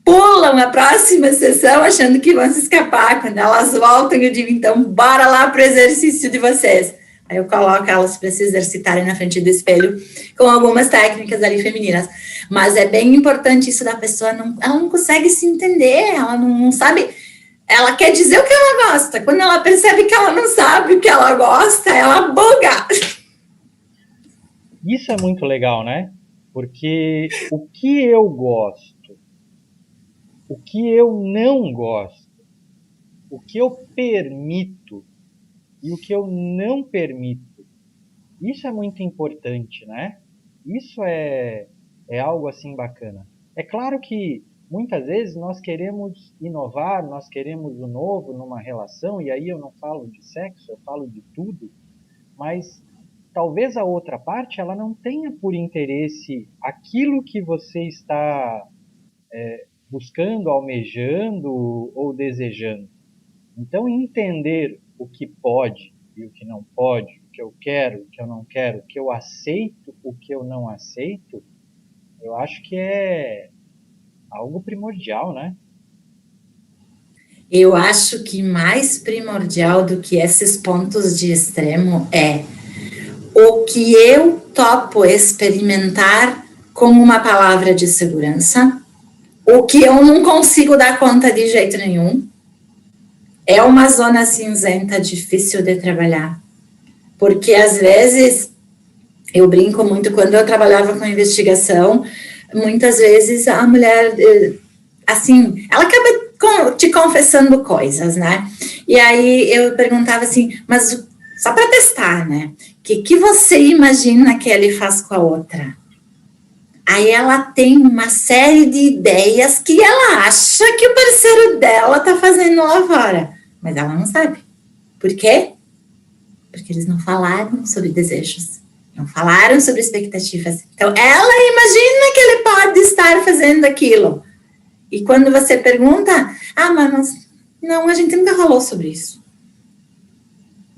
pulam a próxima sessão achando que vão se escapar. Quando elas voltam, eu digo, então, bora lá para o exercício de vocês. Aí eu coloco elas para se exercitarem na frente do espelho com algumas técnicas ali femininas. Mas é bem importante isso da pessoa, ela não consegue se entender, ela não sabe, ela quer dizer o que ela gosta. Quando ela percebe que ela não sabe o que ela gosta, ela buga. Isso é muito legal, né? Porque o que eu gosto, o que eu não gosto, o que eu permito e o que eu não permito, isso é muito importante, né? Isso é algo assim bacana. É claro que muitas vezes nós queremos inovar, nós queremos o novo numa relação, e aí eu não falo de sexo, eu falo de tudo, mas talvez a outra parte ela não tenha por interesse aquilo que você está buscando, almejando ou desejando. Então, entender o que pode e o que não pode, o que eu quero, o que eu não quero, o que eu aceito, o que eu não aceito, eu acho que é algo primordial, né? Eu acho que mais primordial do que esses pontos de extremo é o que eu topo experimentar como uma palavra de segurança, o que eu não consigo dar conta de jeito nenhum. É uma zona cinzenta difícil de trabalhar, porque às vezes eu brinco muito quando eu trabalhava com investigação, muitas vezes a mulher, assim, ela acaba te confessando coisas, né? E aí eu perguntava assim, mas só para testar, né? O que você imagina que ele faz com a outra? Aí ela tem uma série de ideias que ela acha que o parceiro dela tá fazendo lá fora, mas ela não sabe. Por quê? Porque eles não falaram sobre desejos, não falaram sobre expectativas. Então ela imagina que ele pode estar fazendo aquilo. E quando você pergunta, mas não, a gente nunca falou sobre isso.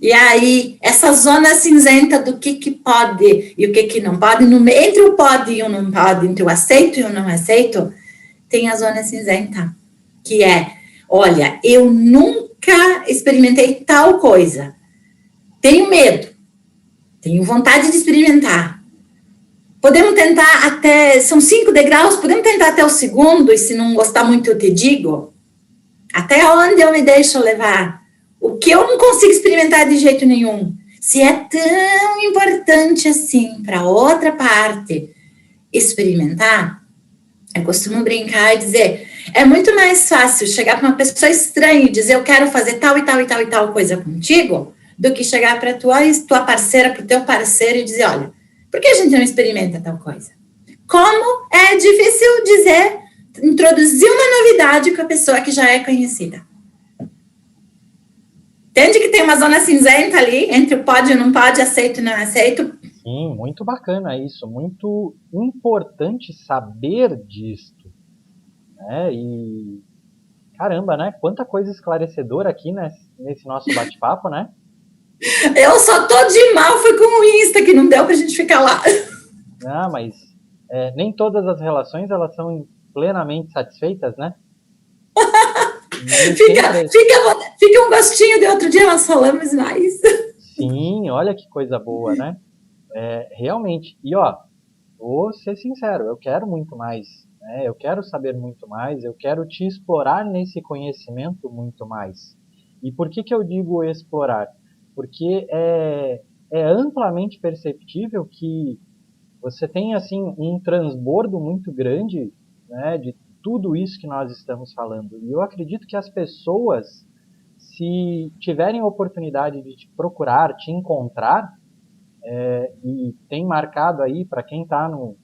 E aí, essa zona cinzenta do que pode e o que não pode, entre o pode e o não pode, entre o aceito e o não aceito, tem a zona cinzenta, que é, olha, eu nunca experimentei tal coisa, tenho medo, tenho vontade de experimentar. Podemos tentar até, são 5 degraus, podemos tentar até o segundo, e se não gostar muito eu te digo, até onde eu me deixo levar? O que eu não consigo experimentar de jeito nenhum. Se é tão importante assim para outra parte experimentar, eu costumo brincar e dizer, é muito mais fácil chegar para uma pessoa estranha e dizer eu quero fazer tal e tal e tal e tal coisa contigo, do que chegar para tua parceira, para o teu parceiro e dizer, olha, por que a gente não experimenta tal coisa? Como é difícil dizer, introduzir uma novidade com a pessoa que já é conhecida. Entende que tem uma zona cinzenta ali, entre o pode e não pode, aceito e não aceito? Sim, muito bacana isso, muito importante saber disto, né? E caramba, né? Quanta coisa esclarecedora aqui nesse nosso bate-papo, né? Eu só tô de mal, foi com o Insta, que não deu pra gente ficar lá. Ah, mas nem todas as relações elas são plenamente satisfeitas, né? Nem sempre. Fica um gostinho de outro dia, nós falamos mais. Sim, olha que coisa boa, né? Realmente. E ó, vou ser sincero, eu quero muito mais, né? Eu quero saber muito mais, eu quero te explorar nesse conhecimento muito mais. E por que eu digo explorar? Porque é amplamente perceptível que você tem assim um transbordo muito grande, né, de tudo isso que nós estamos falando. E eu acredito que as pessoas, se tiverem a oportunidade de te procurar, te encontrar, e tem marcado aí para quem está no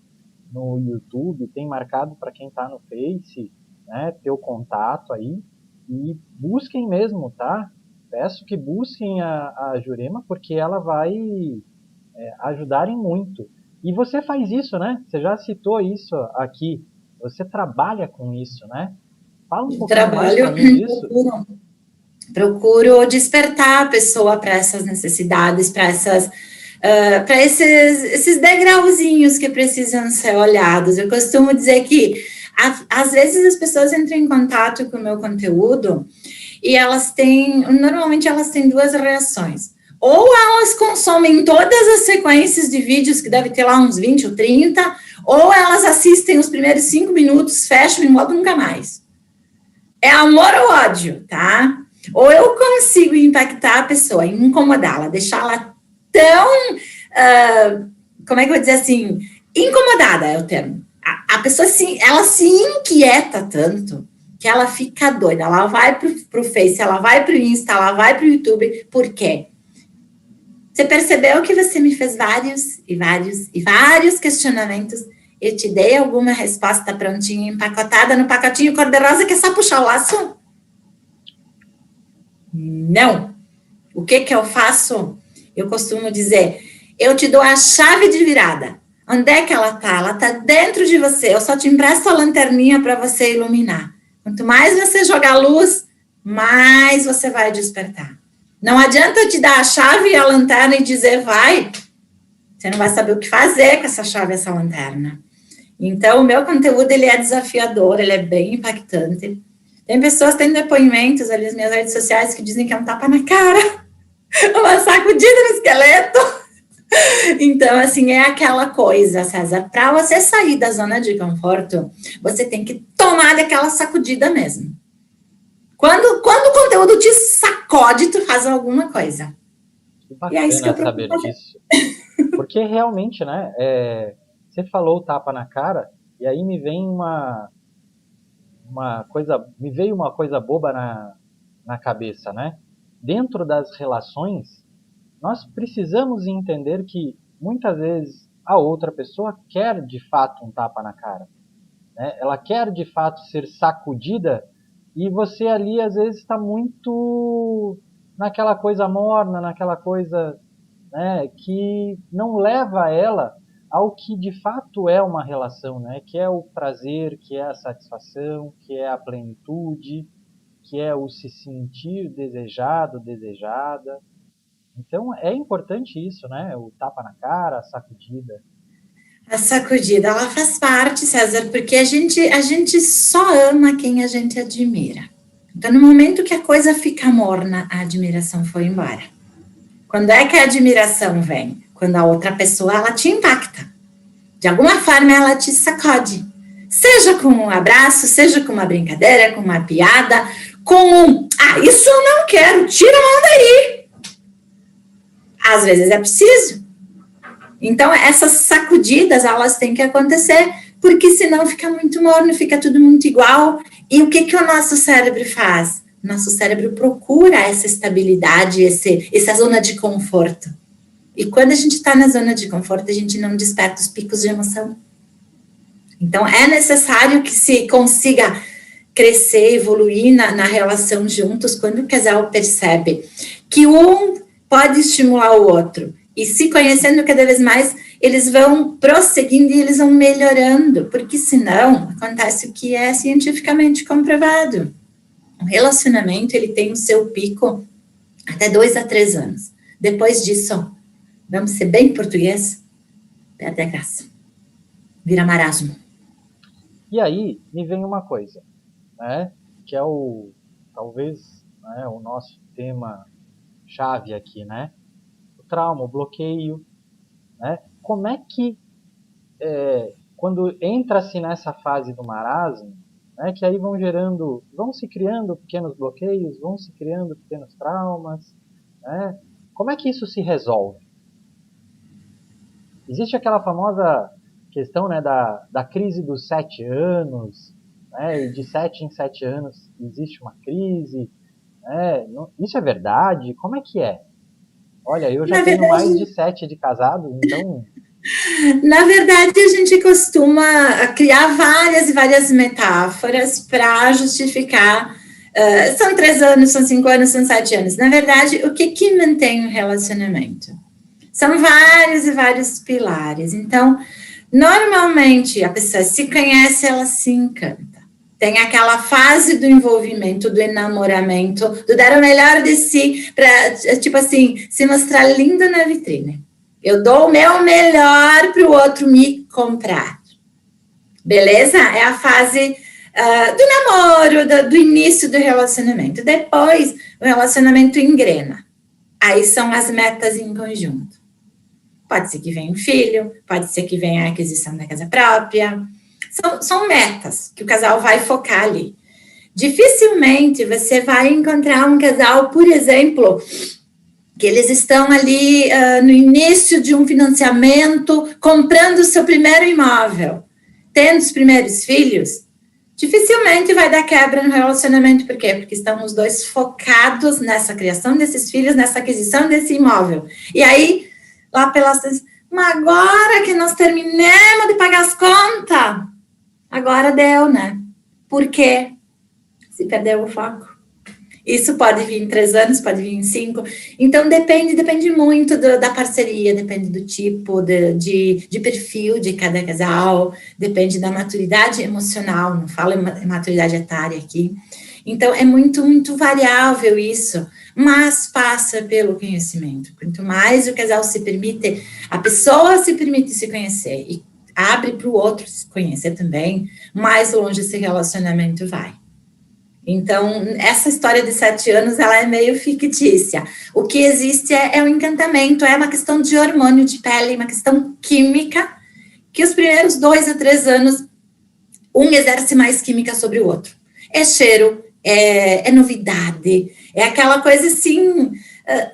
YouTube, tem marcado para quem está no Face, né, teu contato aí, e busquem mesmo, tá? Peço que busquem a Jurema, porque ela vai ajudar em muito. E você faz isso, né? Você já citou isso aqui, Você trabalha com isso, né? Fala um pouco mais Trabalho, para mim disso. procuro despertar a pessoa para essas necessidades, para esses degrauzinhos que precisam ser olhados. Eu costumo dizer que, às vezes, as pessoas entram em contato com o meu conteúdo e normalmente elas têm duas reações. Ou elas consomem todas as sequências de vídeos, que deve ter lá uns 20 ou 30, ou elas assistem os primeiros 5 minutos, fecham e não voltam nunca mais. É amor ou ódio, tá? Ou eu consigo impactar a pessoa, incomodá-la, deixá-la tão, como é que eu vou dizer assim, incomodada é o termo. A pessoa, ela se inquieta tanto que ela fica doida, ela vai pro Face, ela vai pro Insta, ela vai pro YouTube, por quê? Você percebeu que você me fez vários questionamentos? Eu te dei alguma resposta prontinha, empacotada no pacotinho cor-de-rosa, que é só puxar o laço? Não. O que eu faço? Eu costumo dizer, eu te dou a chave de virada. Onde é que ela está? Ela está dentro de você. Eu só te empresto a lanterninha para você iluminar. Quanto mais você jogar luz, mais você vai despertar. Não adianta eu te dar a chave e a lanterna e dizer, vai. Você não vai saber o que fazer com essa chave e essa lanterna. Então, o meu conteúdo, ele é desafiador, ele é bem impactante. Tem pessoas que têm depoimentos ali nas minhas redes sociais que dizem que é um tapa na cara, uma sacudida no esqueleto. Então, assim, é aquela coisa, César, para você sair da zona de conforto, você tem que tomar daquela sacudida mesmo. Quando o conteúdo te sacode, tu faz alguma coisa. Que bacana, e é isso que eu saber disso. Porque realmente, né, você falou tapa na cara, e aí me veio uma coisa boba na cabeça, né? Dentro das relações, nós precisamos entender que muitas vezes a outra pessoa quer de fato um tapa na cara, né? Ela quer de fato ser sacudida, e você ali às vezes está muito naquela coisa morna, naquela coisa, né, que não leva ela ao que de fato é uma relação, né? Que é o prazer, que é a satisfação, que é a plenitude, que é o se sentir desejado, desejada. Então é importante isso, né? O tapa na cara, a sacudida. A sacudida, ela faz parte, César, porque a gente só ama quem a gente admira. Então, no momento que a coisa fica morna, a admiração foi embora. Quando é que a admiração vem? Quando a outra pessoa, ela te impacta. De alguma forma, ela te sacode. Seja com um abraço, seja com uma brincadeira, com uma piada, com isso eu não quero, tira a mão daí. Às vezes é preciso. Então, essas sacudidas, elas têm que acontecer, porque senão fica muito morno, fica tudo muito igual. E o que o nosso cérebro faz? Nosso cérebro procura essa estabilidade, essa zona de conforto. E quando a gente está na zona de conforto, a gente não desperta os picos de emoção. Então, é necessário que se consiga crescer, evoluir na relação juntos, quando o casal percebe que um pode estimular o outro. E se conhecendo cada vez mais, eles vão prosseguindo e eles vão melhorando. Porque senão, acontece o que é cientificamente comprovado. O relacionamento, ele tem o seu pico até 2 a 3 anos. Depois disso, vamos ser bem português, perde a graça. Vira marasmo. E aí, me vem uma coisa, né? Que é talvez, né, o nosso tema chave aqui, né? O trauma, o bloqueio, né? Como é que, quando entra-se nessa fase do marasmo, né, que aí vão se criando pequenos bloqueios, vão se criando pequenos traumas, né? Como é que isso se resolve? Existe aquela famosa questão, né, da crise dos 7 anos, né, e de 7 em 7 anos existe uma crise, né? Isso é verdade? Como é que é? Olha, eu já tenho mais de 7 de casado, então... Na verdade, a gente costuma criar várias e várias metáforas para justificar. São 3 anos, são 5 anos, são 7 anos. Na verdade, o que mantém um relacionamento? São vários e vários pilares. Então, Normalmente, a pessoa se conhece, ela se encanta. Tem aquela fase do envolvimento, do enamoramento, do dar o melhor de si, para, tipo assim, se mostrar linda na vitrine. Eu dou o meu melhor para o outro me comprar. Beleza? É a fase do namoro, do início do relacionamento. Depois, o relacionamento engrena. Aí são as metas em conjunto. Pode ser que venha um filho, pode ser que venha a aquisição da casa própria. São metas que o casal vai focar ali. Dificilmente você vai encontrar um casal, por exemplo, que eles estão ali no início de um financiamento, comprando o seu primeiro imóvel, tendo os primeiros filhos. Dificilmente vai dar quebra no relacionamento. Por quê? Porque estão os dois focados nessa criação desses filhos, nessa aquisição desse imóvel. E aí, lá pelas... Mas agora que nós terminamos de pagar as contas, agora deu, né? Por quê? Se perdeu o foco. Isso pode vir em 3 anos, pode vir em 5. Então, depende muito da parceria, depende do tipo de perfil de cada casal, depende da maturidade emocional, não falo em maturidade etária aqui. Então, é muito, muito variável isso, mas passa pelo conhecimento. Quanto mais o casal se permite, a pessoa se permite se conhecer e abre para o outro se conhecer também, mais longe esse relacionamento vai. Então, essa história de 7 anos, ela é meio fictícia. O que existe é um encantamento, é uma questão de hormônio de pele, uma questão química, que os primeiros 2 a 3 anos, um exerce mais química sobre o outro. É cheiro, é novidade, é aquela coisa assim,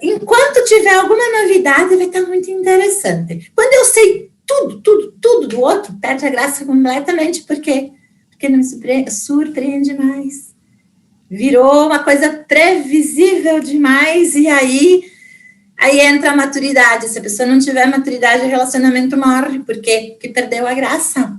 enquanto tiver alguma novidade, vai estar muito interessante. Quando eu sei tudo do outro, perde a graça completamente, por quê? Porque não me surpreende mais. Virou uma coisa previsível demais, e aí entra a maturidade. Se a pessoa não tiver maturidade, o relacionamento morre. Por quê? Porque perdeu a graça.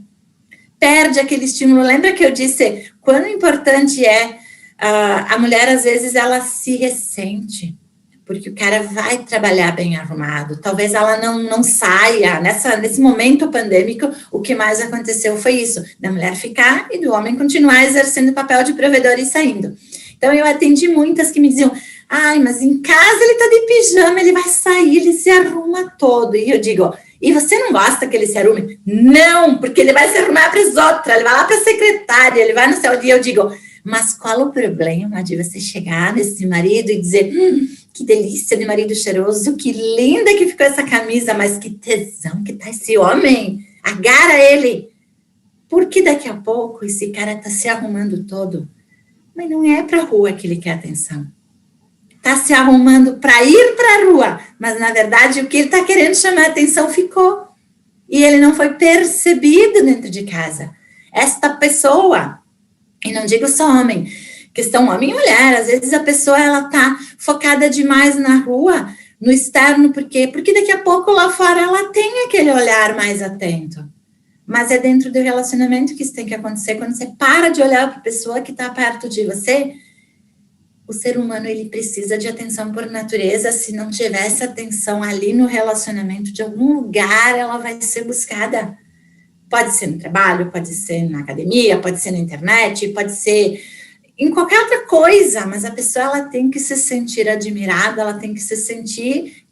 Perde aquele estímulo. Lembra que eu disse quão importante é a mulher, às vezes, ela se ressente, porque o cara vai trabalhar bem arrumado. Talvez ela não saia. Nesse momento pandêmico, o que mais aconteceu foi isso, da mulher ficar e do homem continuar exercendo o papel de provedor e saindo. Então, eu atendi muitas que me diziam, ai, mas em casa ele tá de pijama, ele vai sair, ele se arruma todo. E eu digo, e você não gosta que ele se arrume? Não, porque ele vai se arrumar para as outras, ele vai lá para a secretária, ele vai no seu dia. Eu digo, mas qual o problema de você chegar nesse marido e dizer, que delícia de marido cheiroso, que linda que ficou essa camisa, mas que tesão que tá esse homem, agarra ele. Porque daqui a pouco esse cara tá se arrumando todo, mas não é pra rua que ele quer atenção. Tá se arrumando para ir pra rua, mas na verdade o que ele tá querendo chamar a atenção ficou. E ele não foi percebido dentro de casa. Esta pessoa, e não digo só homem, questão homem e mulher, às vezes a pessoa ela tá focada demais na rua, no externo, por quê? Porque daqui a pouco lá fora ela tem aquele olhar mais atento. Mas é dentro do relacionamento que isso tem que acontecer. Quando você para de olhar para a pessoa que está perto de você, o ser humano ele precisa de atenção por natureza. Se não tiver essa atenção ali no relacionamento, de algum lugar ela vai ser buscada. Pode ser no trabalho, pode ser na academia, pode ser na internet, pode ser em qualquer outra coisa, mas a pessoa ela tem que se sentir admirada, ela tem que se sentir,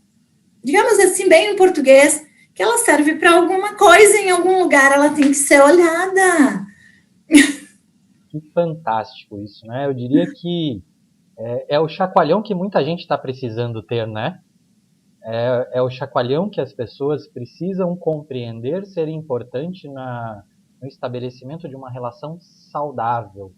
digamos assim, bem em português, que ela serve para alguma coisa, em algum lugar ela tem que ser olhada. Que fantástico isso, né? Eu diria que é o chacoalhão que muita gente está precisando ter, né? É o chacoalhão que as pessoas precisam compreender ser importante no estabelecimento de uma relação saudável,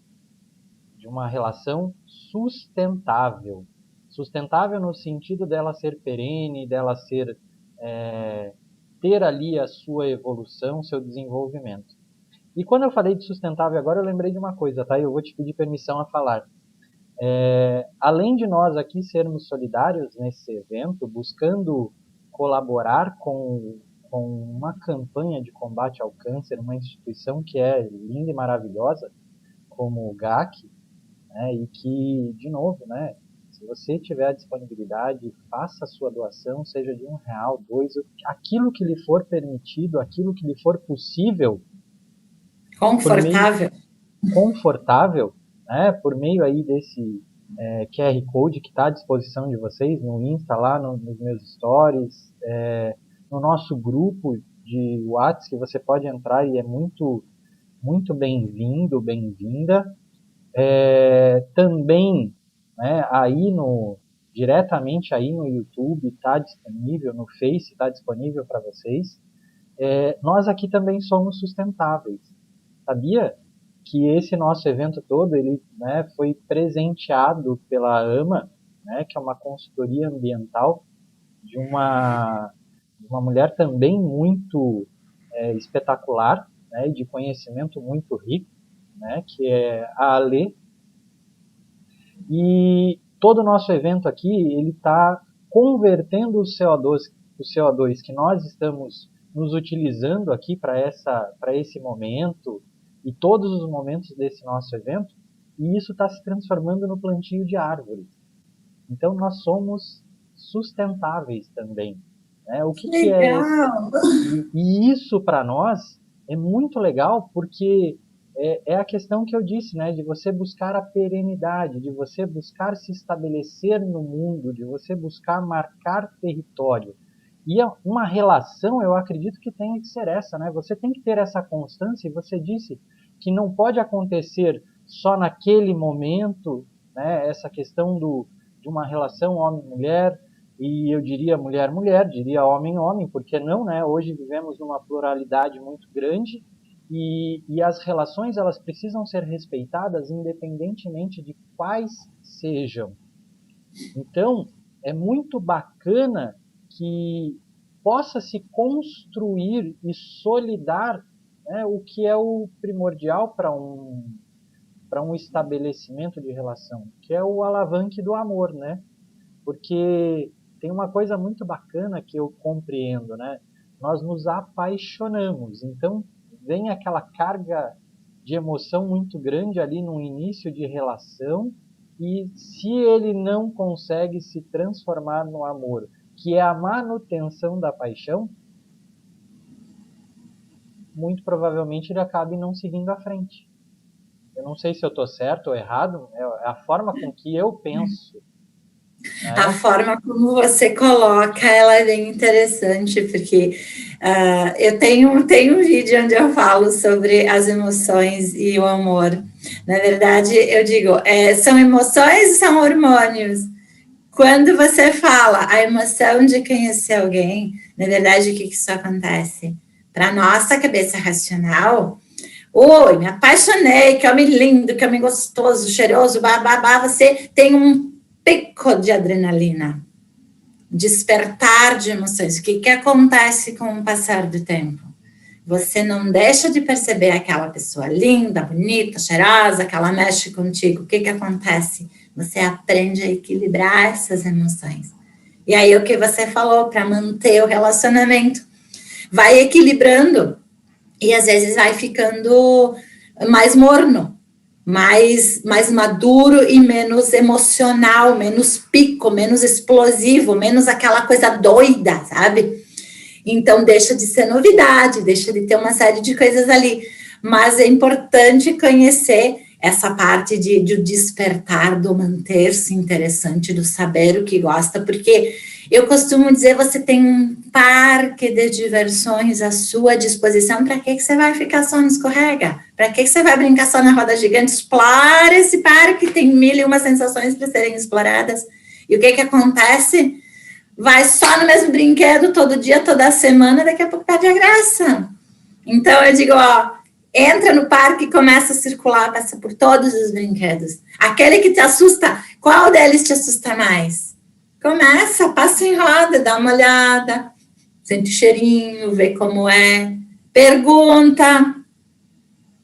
de uma relação sustentável. Sustentável no sentido dela ser perene, dela ser ter ali a sua evolução, seu desenvolvimento. E quando eu falei de sustentável agora, eu lembrei de uma coisa, tá? Eu vou te pedir permissão a falar. Além de nós aqui sermos solidários nesse evento, buscando colaborar com uma campanha de combate ao câncer, uma instituição que é linda e maravilhosa, como o GAC, né, e que, de novo, né, Se você tiver a disponibilidade, faça a sua doação, seja de R$1, R$2, aquilo que lhe for permitido, aquilo que lhe for possível, confortável, né, por meio aí desse QR Code que está à disposição de vocês no Insta, lá nos meus stories, no nosso grupo de WhatsApp, que você pode entrar e é muito, muito bem-vindo, bem-vinda. Também, né, diretamente aí no YouTube está disponível, no Face está disponível para vocês. Nós aqui também somos sustentáveis. Sabia que esse nosso evento todo, ele, né, foi presenteado pela AMA, né, que é uma consultoria ambiental de uma mulher também muito espetacular, né, de conhecimento muito rico, né, que é a Alê. E todo o nosso evento aqui, ele está convertendo o CO2 que nós estamos nos utilizando aqui para esse momento e todos os momentos desse nosso evento, e isso está se transformando no plantio de árvores. Então nós somos sustentáveis também, né? O que é isso? E isso para nós é muito legal, porque é a questão que eu disse, né, de você buscar a perenidade, de você buscar se estabelecer no mundo, de você buscar marcar território. E uma relação, eu acredito que tem que ser essa, né? Você tem que ter essa constância, e você disse que não pode acontecer só naquele momento, né? Essa questão de uma relação homem-mulher, e eu diria mulher-mulher, diria homem-homem, por que não, né? Hoje vivemos numa pluralidade muito grande, e as relações, elas precisam ser respeitadas independentemente de quais sejam. Então, é muito bacana que possa se construir e solidar, né, o que é o primordial para um estabelecimento de relação, que é o alavanque do amor, né? Porque tem uma coisa muito bacana que eu compreendo, né? Nós nos apaixonamos, então vem aquela carga de emoção muito grande ali no início de relação, e se ele não consegue se transformar no amor, que é a manutenção da paixão, muito provavelmente ele acabe não seguindo à frente. Eu não sei se eu estou certo ou errado, é a forma com que eu penso. A forma como você coloca, ela é bem interessante, porque eu tenho um vídeo onde eu falo sobre as emoções e o amor. Na verdade, eu digo, são emoções e são hormônios. Quando você fala a emoção de conhecer alguém, na verdade, o que isso acontece? Para a nossa cabeça racional, oi, me apaixonei, que homem lindo, que homem gostoso, cheiroso, babá, você tem um pico de adrenalina, despertar de emoções. O que acontece com o passar do tempo? Você não deixa de perceber aquela pessoa linda, bonita, cheirosa, que ela mexe contigo. O que acontece? Você aprende a equilibrar essas emoções. E aí, o que você falou, para manter o relacionamento, vai equilibrando e às vezes vai ficando mais morno, mais maduro e menos emocional, menos pico, menos explosivo, menos aquela coisa doida, sabe? Então, deixa de ser novidade, deixa de ter uma série de coisas ali. Mas é importante conhecer essa parte do despertar, do manter-se interessante, do saber o que gosta, porque eu costumo dizer, você tem um parque de diversões à sua disposição, para que você vai ficar só no escorrega? Para que você vai brincar só na roda gigante? Explora esse parque, tem 1001 sensações para serem exploradas. E o que acontece? Vai só no mesmo brinquedo todo dia, toda semana, daqui a pouco perde a graça. Então, eu digo, entra no parque e começa a circular, passa por todos os brinquedos. Aquele que te assusta, qual deles te assusta mais? Começa, passa em roda, dá uma olhada, sente o cheirinho, vê como é, pergunta.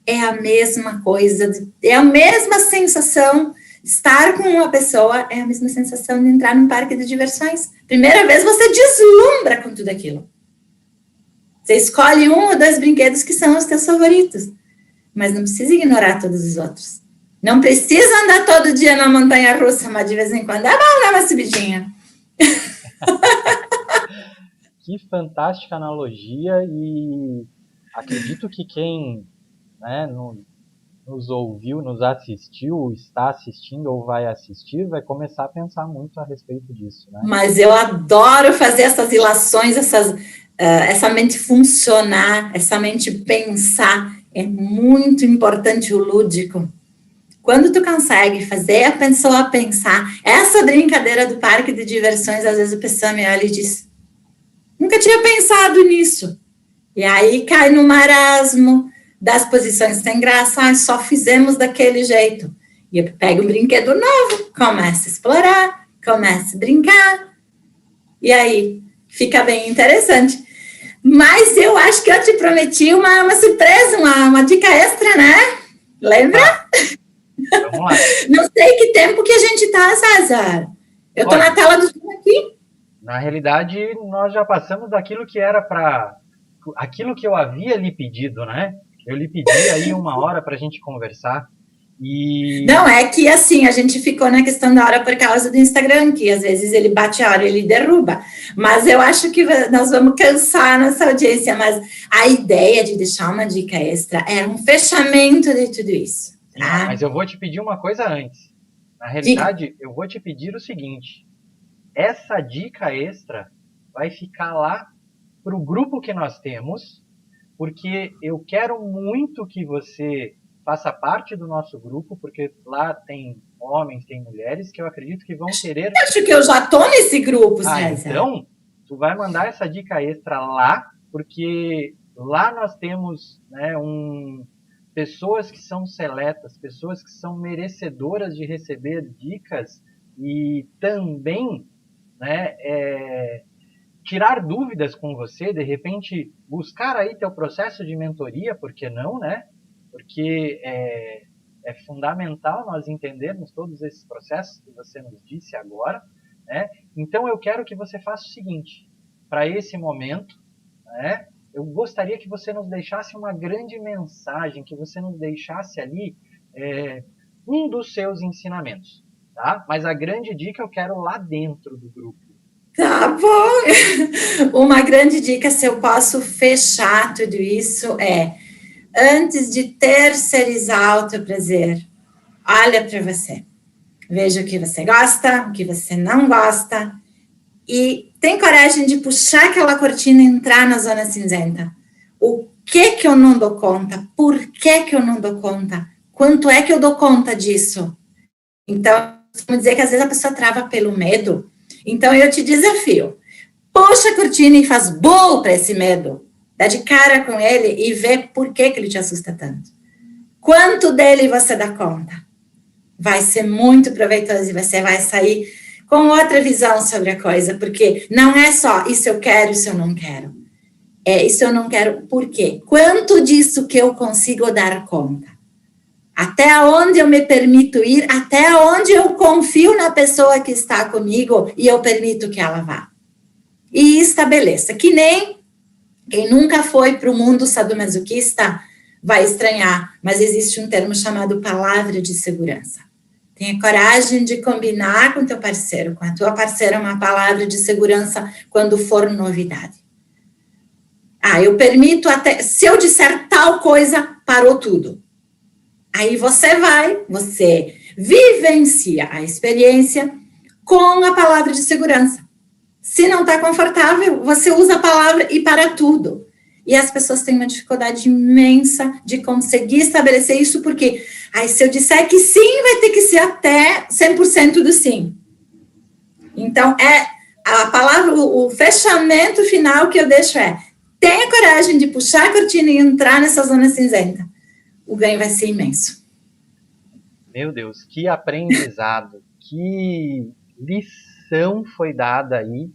É a mesma coisa, é a mesma sensação. Estar com uma pessoa é a mesma sensação de entrar num parque de diversões. Primeira vez você deslumbra com tudo aquilo. Você escolhe 1 ou 2 brinquedos que são os teus favoritos, mas não precisa ignorar todos os outros. Não precisa andar todo dia na montanha-russa, mas de vez em quando é bom dar uma subidinha. Que fantástica analogia, e acredito que quem, né, nos ouviu, nos assistiu, está assistindo ou vai assistir, vai começar a pensar muito a respeito disso, né? Mas eu adoro fazer essas ilações, essa mente funcionar, essa mente pensar. É muito importante o lúdico. Quando tu consegue fazer a pessoa pensar, essa brincadeira do parque de diversões, às vezes a pessoa me olha e diz, nunca tinha pensado nisso. E aí cai no marasmo das posições sem graça, só fizemos daquele jeito. E eu pego um brinquedo novo, começo a explorar, começo a brincar, e aí fica bem interessante. Mas eu acho que eu te prometi uma surpresa, uma dica extra, né? Lembra? Vamos lá. Não sei que tempo que a gente tá, César. Eu tô na tela do Zoom aqui. Na realidade, nós já passamos daquilo que era para... aquilo que eu havia lhe pedido, né? Eu lhe pedi aí 1 hora para a gente conversar. E... Não, é que assim, a gente ficou na questão da hora por causa do Instagram, que às vezes ele bate a hora e ele derruba. Mas eu acho que nós vamos cansar nossa audiência. Mas a ideia de deixar uma dica extra era um fechamento de tudo isso. Tá? Mas eu vou te pedir uma coisa antes. Na realidade, eu vou te pedir o seguinte. Essa dica extra vai ficar lá para o grupo que nós temos, porque eu quero muito que você faça parte do nosso grupo, porque lá tem homens, tem mulheres que eu acredito que vão querer... Eu acho que eu já tô nesse grupo, César. Então, tu vai mandar essa dica extra lá, porque lá nós temos, né, pessoas que são seletas, pessoas que são merecedoras de receber dicas e também, né, tirar dúvidas com você, de repente buscar aí teu processo de mentoria, por que não, né? Porque é fundamental nós entendermos todos esses processos que você nos disse agora, né? Então eu quero que você faça o seguinte, para esse momento, né, eu gostaria que você nos deixasse uma grande mensagem, que você nos deixasse ali um dos seus ensinamentos, tá? Mas a grande dica eu quero lá dentro do grupo. Tá bom. Uma grande dica, se eu posso fechar tudo isso, antes de terceirizar o teu prazer, olha para você. Veja o que você gosta, o que você não gosta, e tem coragem de puxar aquela cortina e entrar na zona cinzenta. O que eu não dou conta? Por que eu não dou conta? Quanto é que eu dou conta disso? Então, vamos dizer que às vezes a pessoa trava pelo medo. Então, eu te desafio. Puxa a cortina e faz bolo para esse medo. Dá de cara com ele e vê por que ele te assusta tanto. Quanto dele você dá conta? Vai ser muito proveitoso e você vai sair com outra visão sobre a coisa, porque não é só isso eu quero, isso eu não quero. Isso eu não quero, por quê? Quanto disso que eu consigo dar conta? Até onde eu me permito ir, até onde eu confio na pessoa que está comigo e eu permito que ela vá. E estabeleça, que nem quem nunca foi para o mundo sadomasoquista vai estranhar, mas existe um termo chamado palavra de segurança. Tenha coragem de combinar com teu parceiro, com a tua parceira, uma palavra de segurança quando for novidade. Eu permito até, se eu disser tal coisa, parou tudo. Aí você vivencia a experiência com a palavra de segurança. Se não está confortável, você usa a palavra e para tudo. E as pessoas têm uma dificuldade imensa de conseguir estabelecer isso, porque se eu disser que sim, vai ter que ser até 100% do sim. Então, a palavra, o fechamento final que eu deixo tenha coragem de puxar a cortina e entrar nessa zona cinzenta. O ganho vai ser imenso. Meu Deus, que aprendizado, que lição foi dada aí,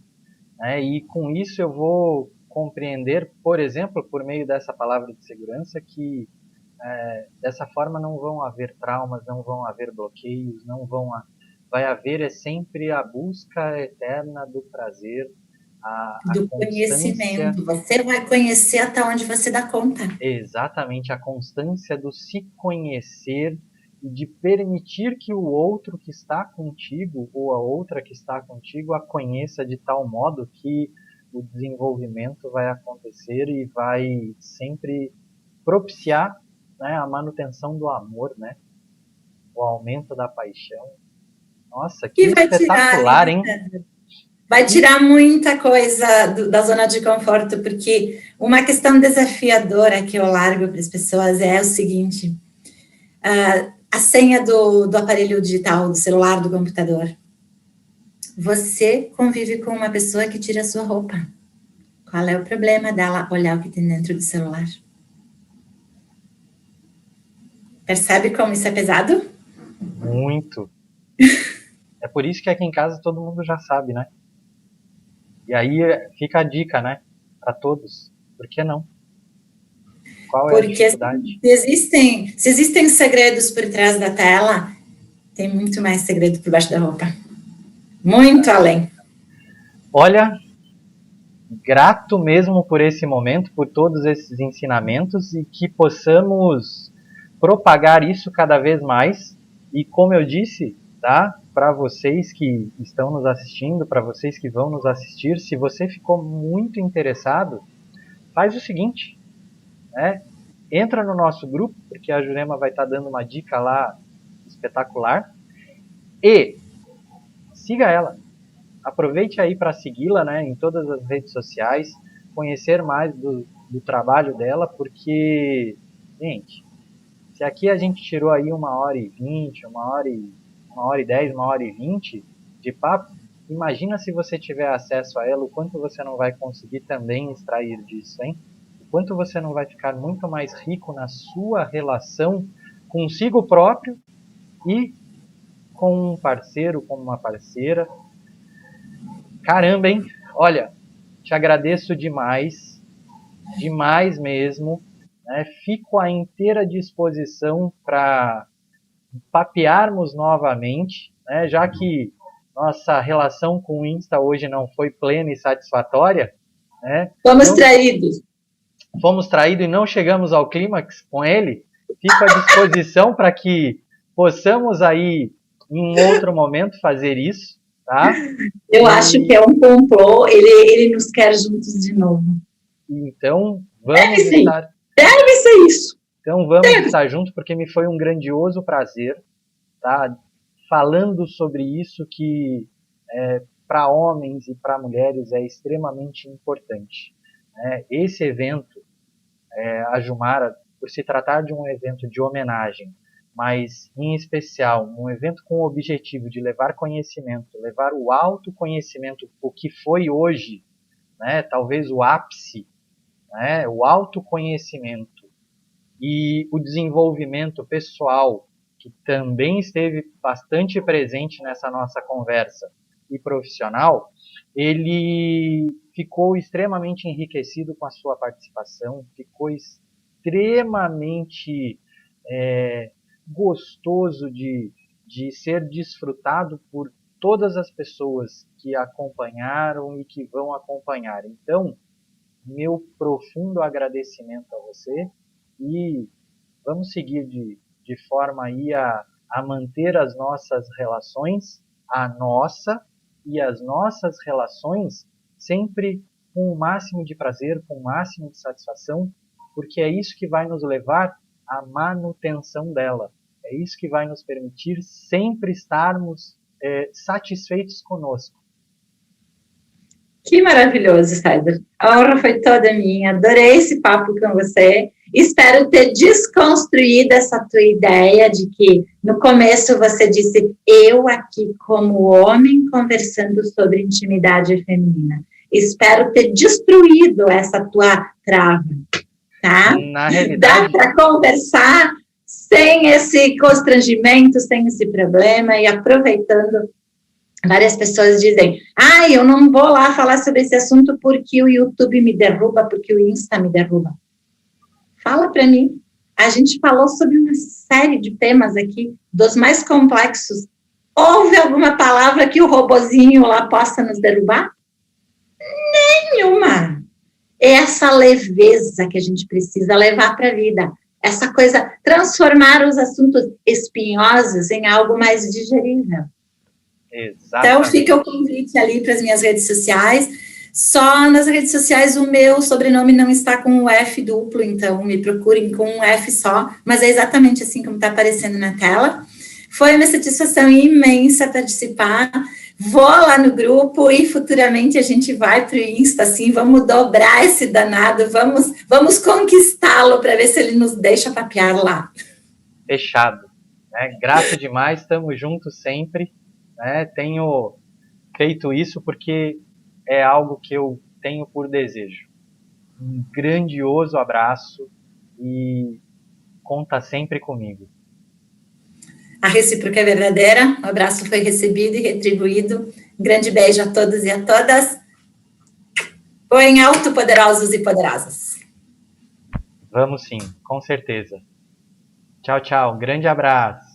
né? E com isso eu vou compreender, por exemplo, por meio dessa palavra de segurança, que dessa forma não vão haver traumas, não vão haver bloqueios, vai haver sempre a busca eterna do prazer, do conhecimento. Você vai conhecer até onde você dá conta. Exatamente, a constância do se conhecer e de permitir que o outro que está contigo ou a outra que está contigo a conheça de tal modo que o desenvolvimento vai acontecer e vai sempre propiciar, né, a manutenção do amor, né, o aumento da paixão. Nossa, que espetacular, hein? Vai tirar muita coisa da zona de conforto, porque uma questão desafiadora que eu largo para as pessoas é o seguinte: a senha do aparelho digital, do celular, do computador. Você convive com uma pessoa que tira a sua roupa. Qual é o problema dela olhar o que tem dentro do celular? Percebe como isso é pesado? Muito. É por isso que aqui em casa todo mundo já sabe, né? E aí fica a dica, né? Para todos. Por que não? Qual é a dificuldade? Se existem segredos por trás da tela, tem muito mais segredo por baixo da roupa. Muito além. Olha, grato mesmo por esse momento, por todos esses ensinamentos e que possamos propagar isso cada vez mais. E como eu disse, tá? Para vocês que estão nos assistindo, para vocês que vão nos assistir, se você ficou muito interessado, faz o seguinte, né? Entra no nosso grupo, porque a Jurema vai estar dando uma dica lá espetacular, e siga ela. Aproveite aí para segui-la, né, em todas as redes sociais, conhecer mais do trabalho dela, porque, gente, se aqui a gente tirou aí 1h20, 1h10, 1h20 de papo, imagina se você tiver acesso a ela, o quanto você não vai conseguir também extrair disso, hein? O quanto você não vai ficar muito mais rico na sua relação consigo próprio e com um parceiro, com uma parceira. Caramba, hein? Olha, te agradeço demais, demais mesmo. Né? Fico à inteira disposição para papearmos novamente, né? Já que nossa relação com o Insta hoje não foi plena e satisfatória. Né? Fomos traídos. Fomos traídos e não chegamos ao clímax com ele. Fico à disposição para que possamos aí, em outro momento, fazer isso. Tá? Eu acho que é um complô, ele nos quer juntos de novo. Então, Deve ser isso. Então, vamos estar juntos, porque me foi um grandioso prazer, tá? Falando sobre isso que para homens e para mulheres é extremamente importante. Né? Esse evento, a Jumara, por se tratar de um evento de homenagem, mas, em especial, um evento com o objetivo de levar conhecimento, levar o autoconhecimento, o que foi hoje, né, talvez o ápice, né, o autoconhecimento e o desenvolvimento pessoal, que também esteve bastante presente nessa nossa conversa, e profissional, ele ficou extremamente enriquecido com a sua participação, ficou extremamente gostoso de ser desfrutado por todas as pessoas que acompanharam e que vão acompanhar. Então, meu profundo agradecimento a você e vamos seguir de forma aí a manter as nossas relações, a nossa e as nossas relações sempre com o máximo de prazer, com o máximo de satisfação, porque é isso que vai nos levar à manutenção dela. É isso que vai nos permitir sempre estarmos satisfeitos conosco. Que maravilhoso, César. A honra foi toda minha. Adorei esse papo com você. Espero ter desconstruído essa tua ideia de que no começo você disse eu aqui como homem conversando sobre intimidade feminina. Espero ter destruído essa tua trava, tá? Na realidade, dá para conversar sem esse constrangimento, sem esse problema e aproveitando. Várias pessoas dizem, eu não vou lá falar sobre esse assunto porque o YouTube me derruba, porque o Insta me derruba. Fala para mim. A gente falou sobre uma série de temas aqui, dos mais complexos. Houve alguma palavra que o robozinho lá possa nos derrubar? Nenhuma. É essa leveza que a gente precisa levar para a vida. essa coisa, transformar os assuntos espinhosos em algo mais digerível. Exatamente. Então, fica o convite ali para as minhas redes sociais. Só nas redes sociais o meu sobrenome não está com o F duplo, então me procurem com um F só, mas é exatamente assim como está aparecendo na tela. Foi uma satisfação imensa participar. Vou lá no grupo e futuramente a gente vai para o Insta, assim, vamos dobrar esse danado, vamos conquistá-lo para ver se ele nos deixa papear lá. Fechado. Né? Grato demais, estamos juntos sempre. Né? Tenho feito isso porque é algo que eu tenho por desejo. Um grandioso abraço e conta sempre comigo. A recíproca é verdadeira, o abraço foi recebido e retribuído. Um grande beijo a todos e a todas. Põem alto, poderosos e poderosas. Vamos sim, com certeza. Tchau, tchau. Grande abraço.